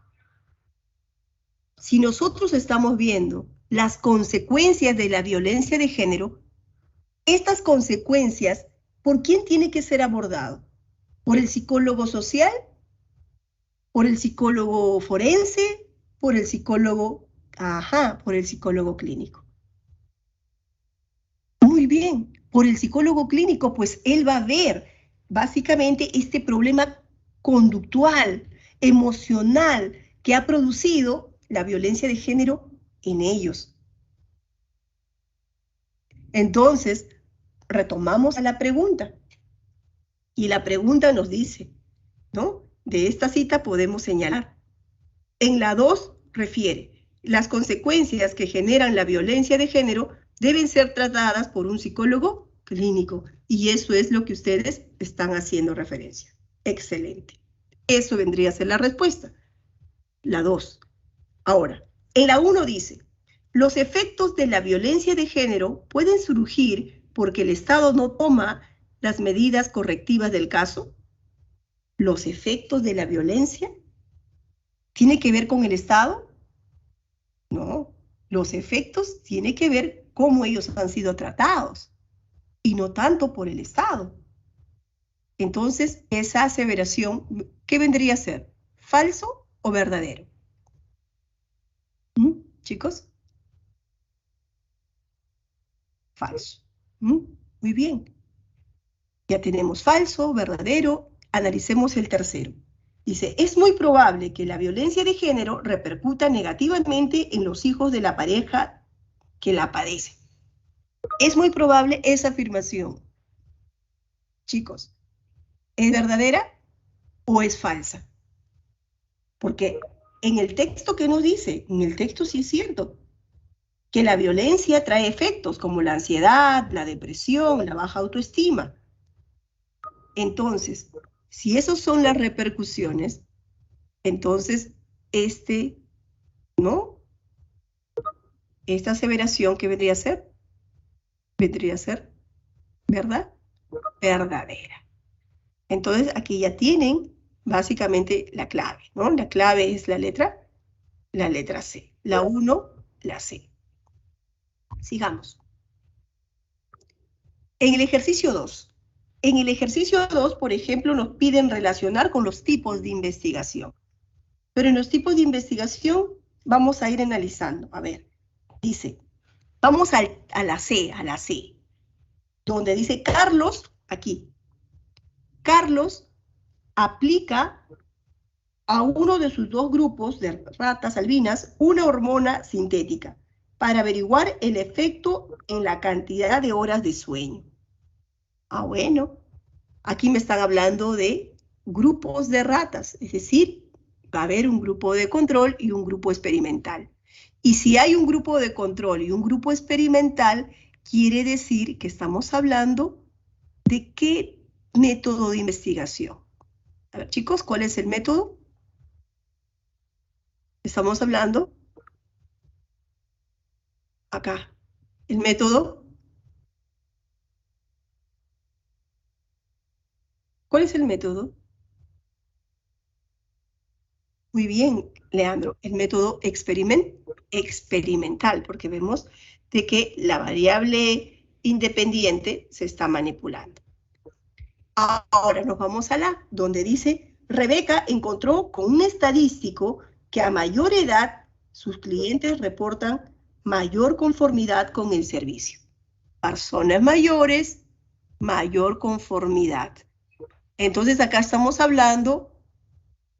si nosotros estamos viendo las consecuencias de la violencia de género, estas consecuencias, ¿por quién tiene que ser abordado? ¿Por el psicólogo social? ¿Por el psicólogo forense? ¿Por el psicólogo? Ajá, por el psicólogo clínico. Muy bien, por el psicólogo clínico, pues él va a ver básicamente este problema conductual, emocional, que ha producido la violencia de género en ellos. Entonces, retomamos a la pregunta. Y la pregunta nos dice, ¿no? De esta cita podemos señalar. En la 2 refiere, las consecuencias que generan la violencia de género deben ser tratadas por un psicólogo clínico. Y eso es lo que ustedes están haciendo referencia. Excelente. Eso vendría a ser la respuesta. La 2. Ahora, en la 1 dice, los efectos de la violencia de género pueden surgir porque el Estado no toma las medidas correctivas del caso. ¿Los efectos de la violencia tiene que ver con el Estado? No, los efectos tienen que ver cómo ellos han sido tratados y no tanto por el Estado. Entonces, esa aseveración, ¿qué vendría a ser? ¿Falso o verdadero? Chicos, falso. Muy bien. Ya tenemos falso, verdadero. Analicemos el tercero. Dice, es muy probable que la violencia de género repercuta negativamente en los hijos de la pareja que la padece. Es muy probable esa afirmación. Chicos, ¿es verdadera o es falsa? Porque en el texto, ¿qué nos dice? En el texto sí es cierto que la violencia trae efectos como la ansiedad, la depresión, la baja autoestima. Entonces, si esas son las repercusiones, entonces ¿no? Esta aseveración, ¿qué vendría a ser? Vendría a ser, ¿verdad? Verdadera. Entonces, aquí ya tienen básicamente la clave, ¿no? La clave es la letra C. La 1, la C. Sigamos. En el ejercicio 2. En el ejercicio 2, por ejemplo, nos piden relacionar con los tipos de investigación. Pero en los tipos de investigación vamos a ir analizando. A ver, dice, vamos a la C, donde dice Carlos, aquí. Carlos aplica a uno de sus 2 grupos de ratas albinas una hormona sintética para averiguar el efecto en la cantidad de horas de sueño. Ah, bueno, aquí me están hablando de grupos de ratas, es decir, va a haber un grupo de control y un grupo experimental. Y si hay un grupo de control y un grupo experimental, quiere decir que estamos hablando de qué método de investigación. A ver, chicos, ¿cuál es el método? Estamos hablando acá. El método. ¿Cuál es el método? Muy bien, Leandro, el método experimental, porque vemos de que la variable independiente se está manipulando. Ahora nos vamos a la, donde dice, Rebeca encontró con un estadístico que a mayor edad sus clientes reportan mayor conformidad con el servicio. Personas mayores, mayor conformidad. Entonces acá estamos hablando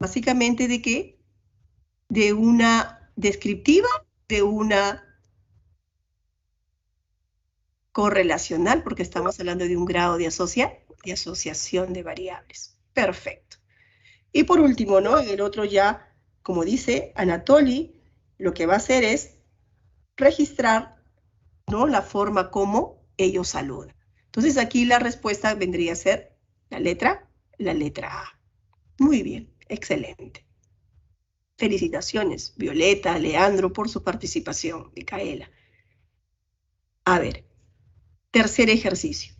básicamente de qué? De una descriptiva, de una correlacional, porque estamos hablando de un grado de asociación de variables. Perfecto. Y por último, ¿no? En el otro ya, como dice Anatoly, lo que va a hacer es registrar, ¿no? La forma como ellos saludan. Entonces aquí la respuesta vendría a ser la letra A. Muy bien, excelente. Felicitaciones, Violeta, Leandro, por su participación, Micaela. A ver, tercer ejercicio.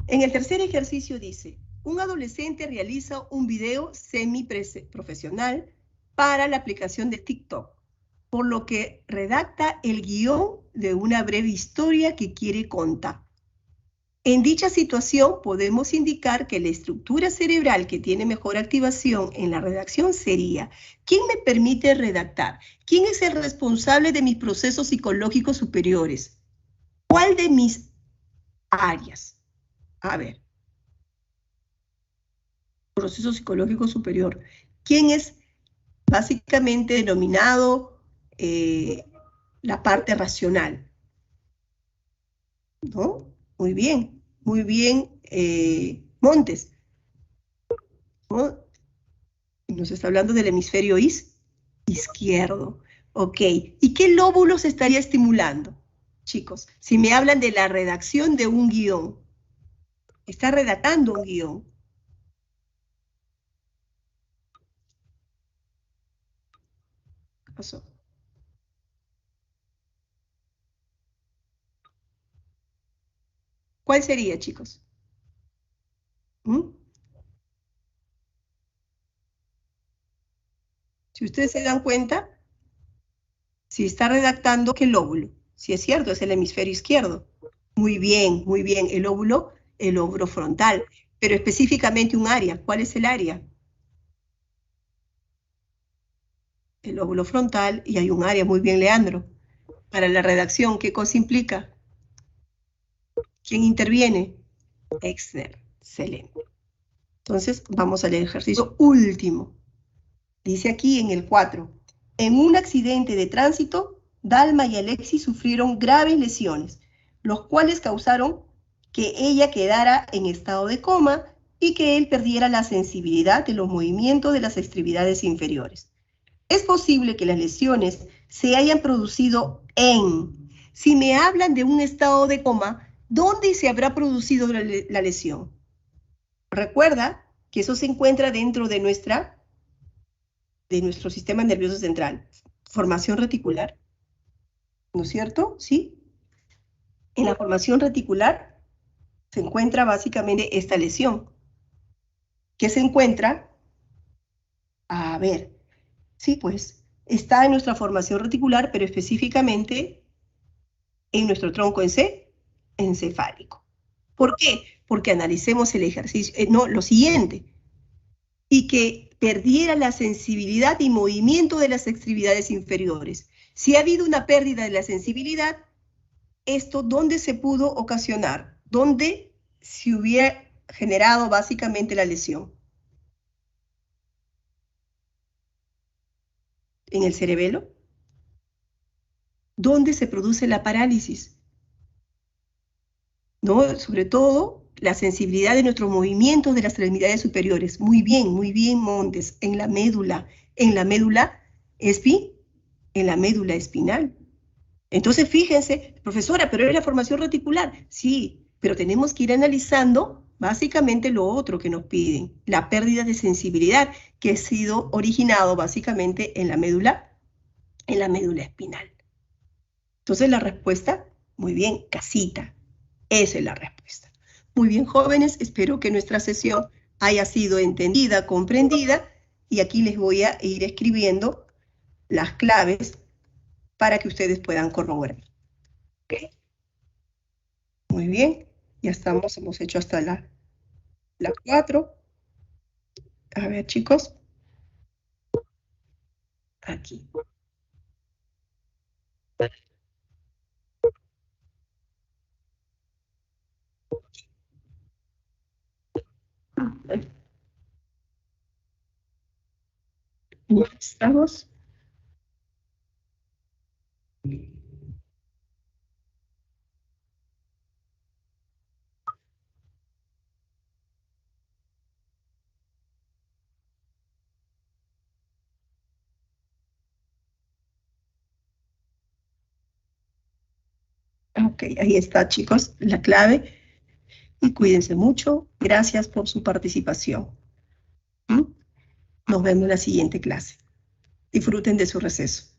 En el tercer ejercicio dice, un adolescente realiza un video semi-profesional para la aplicación de TikTok, por lo que redacta el guión de una breve historia que quiere contar. En dicha situación podemos indicar que la estructura cerebral que tiene mejor activación en la redacción sería, ¿quién me permite redactar? ¿Quién es el responsable de mis procesos psicológicos superiores? ¿Cuál de mis áreas? A ver, proceso psicológico superior. ¿Quién es básicamente denominado la parte racional? ¿No? Muy bien, Montes. ¿No? Nos está hablando del hemisferio izquierdo. Ok, ¿y qué lóbulo se estaría estimulando? Chicos, si me hablan de la redacción de un guión, está redactando un guión. ¿Qué pasó? ¿Cuál sería, chicos? ¿Mm? Si ustedes se dan cuenta, si está redactando, ¿qué lóbulo? Si es cierto, es el hemisferio izquierdo. Muy bien, el lóbulo frontal. Pero específicamente un área, ¿cuál es el área? El lóbulo frontal, y hay un área, muy bien, Leandro. Para la redacción, ¿qué cosa implica? ¿Quién interviene? Excelente. Entonces, vamos al ejercicio último. Dice aquí en el 4, en un accidente de tránsito, Dalma y Alexis sufrieron graves lesiones, los cuales causaron que ella quedara en estado de coma y que él perdiera la sensibilidad de los movimientos de las extremidades inferiores. Es posible que las lesiones se hayan producido si me hablan de un estado de coma, ¿dónde se habrá producido la lesión? Recuerda que eso se encuentra dentro de nuestro sistema nervioso central. Formación reticular, ¿no es cierto? ¿Sí? En la formación reticular se encuentra básicamente esta lesión. ¿Qué se encuentra? A ver, sí, pues está en nuestra formación reticular, pero específicamente en nuestro tronco encefálico. ¿Por qué? Porque analicemos el ejercicio, no, lo siguiente, y que perdiera la sensibilidad y movimiento de las extremidades inferiores. Si ha habido una pérdida de la sensibilidad, ¿esto dónde se pudo ocasionar? ¿Dónde se hubiera generado básicamente la lesión? ¿En el cerebelo? ¿Dónde se produce la parálisis? ¿No? Sobre todo la sensibilidad de nuestros movimientos de las extremidades superiores. Muy bien, Montes, en la médula en la médula espinal. Entonces, fíjense, profesora, pero es la formación reticular. Sí, pero tenemos que ir analizando básicamente lo otro que nos piden, la pérdida de sensibilidad que ha sido originado básicamente en la médula espinal. Entonces, la respuesta, muy bien, casita. Esa es la respuesta. Muy bien, jóvenes, espero que nuestra sesión haya sido entendida, comprendida, y aquí les voy a ir escribiendo las claves para que ustedes puedan corroborar. ¿Okay? Muy bien, ya estamos, hemos hecho hasta la 4. A ver, chicos. Aquí. Ya estamos. Ok, ahí está, chicos, la clave. Y cuídense mucho. Gracias por su participación. ¿Mm? Nos vemos en la siguiente clase. Disfruten de su receso.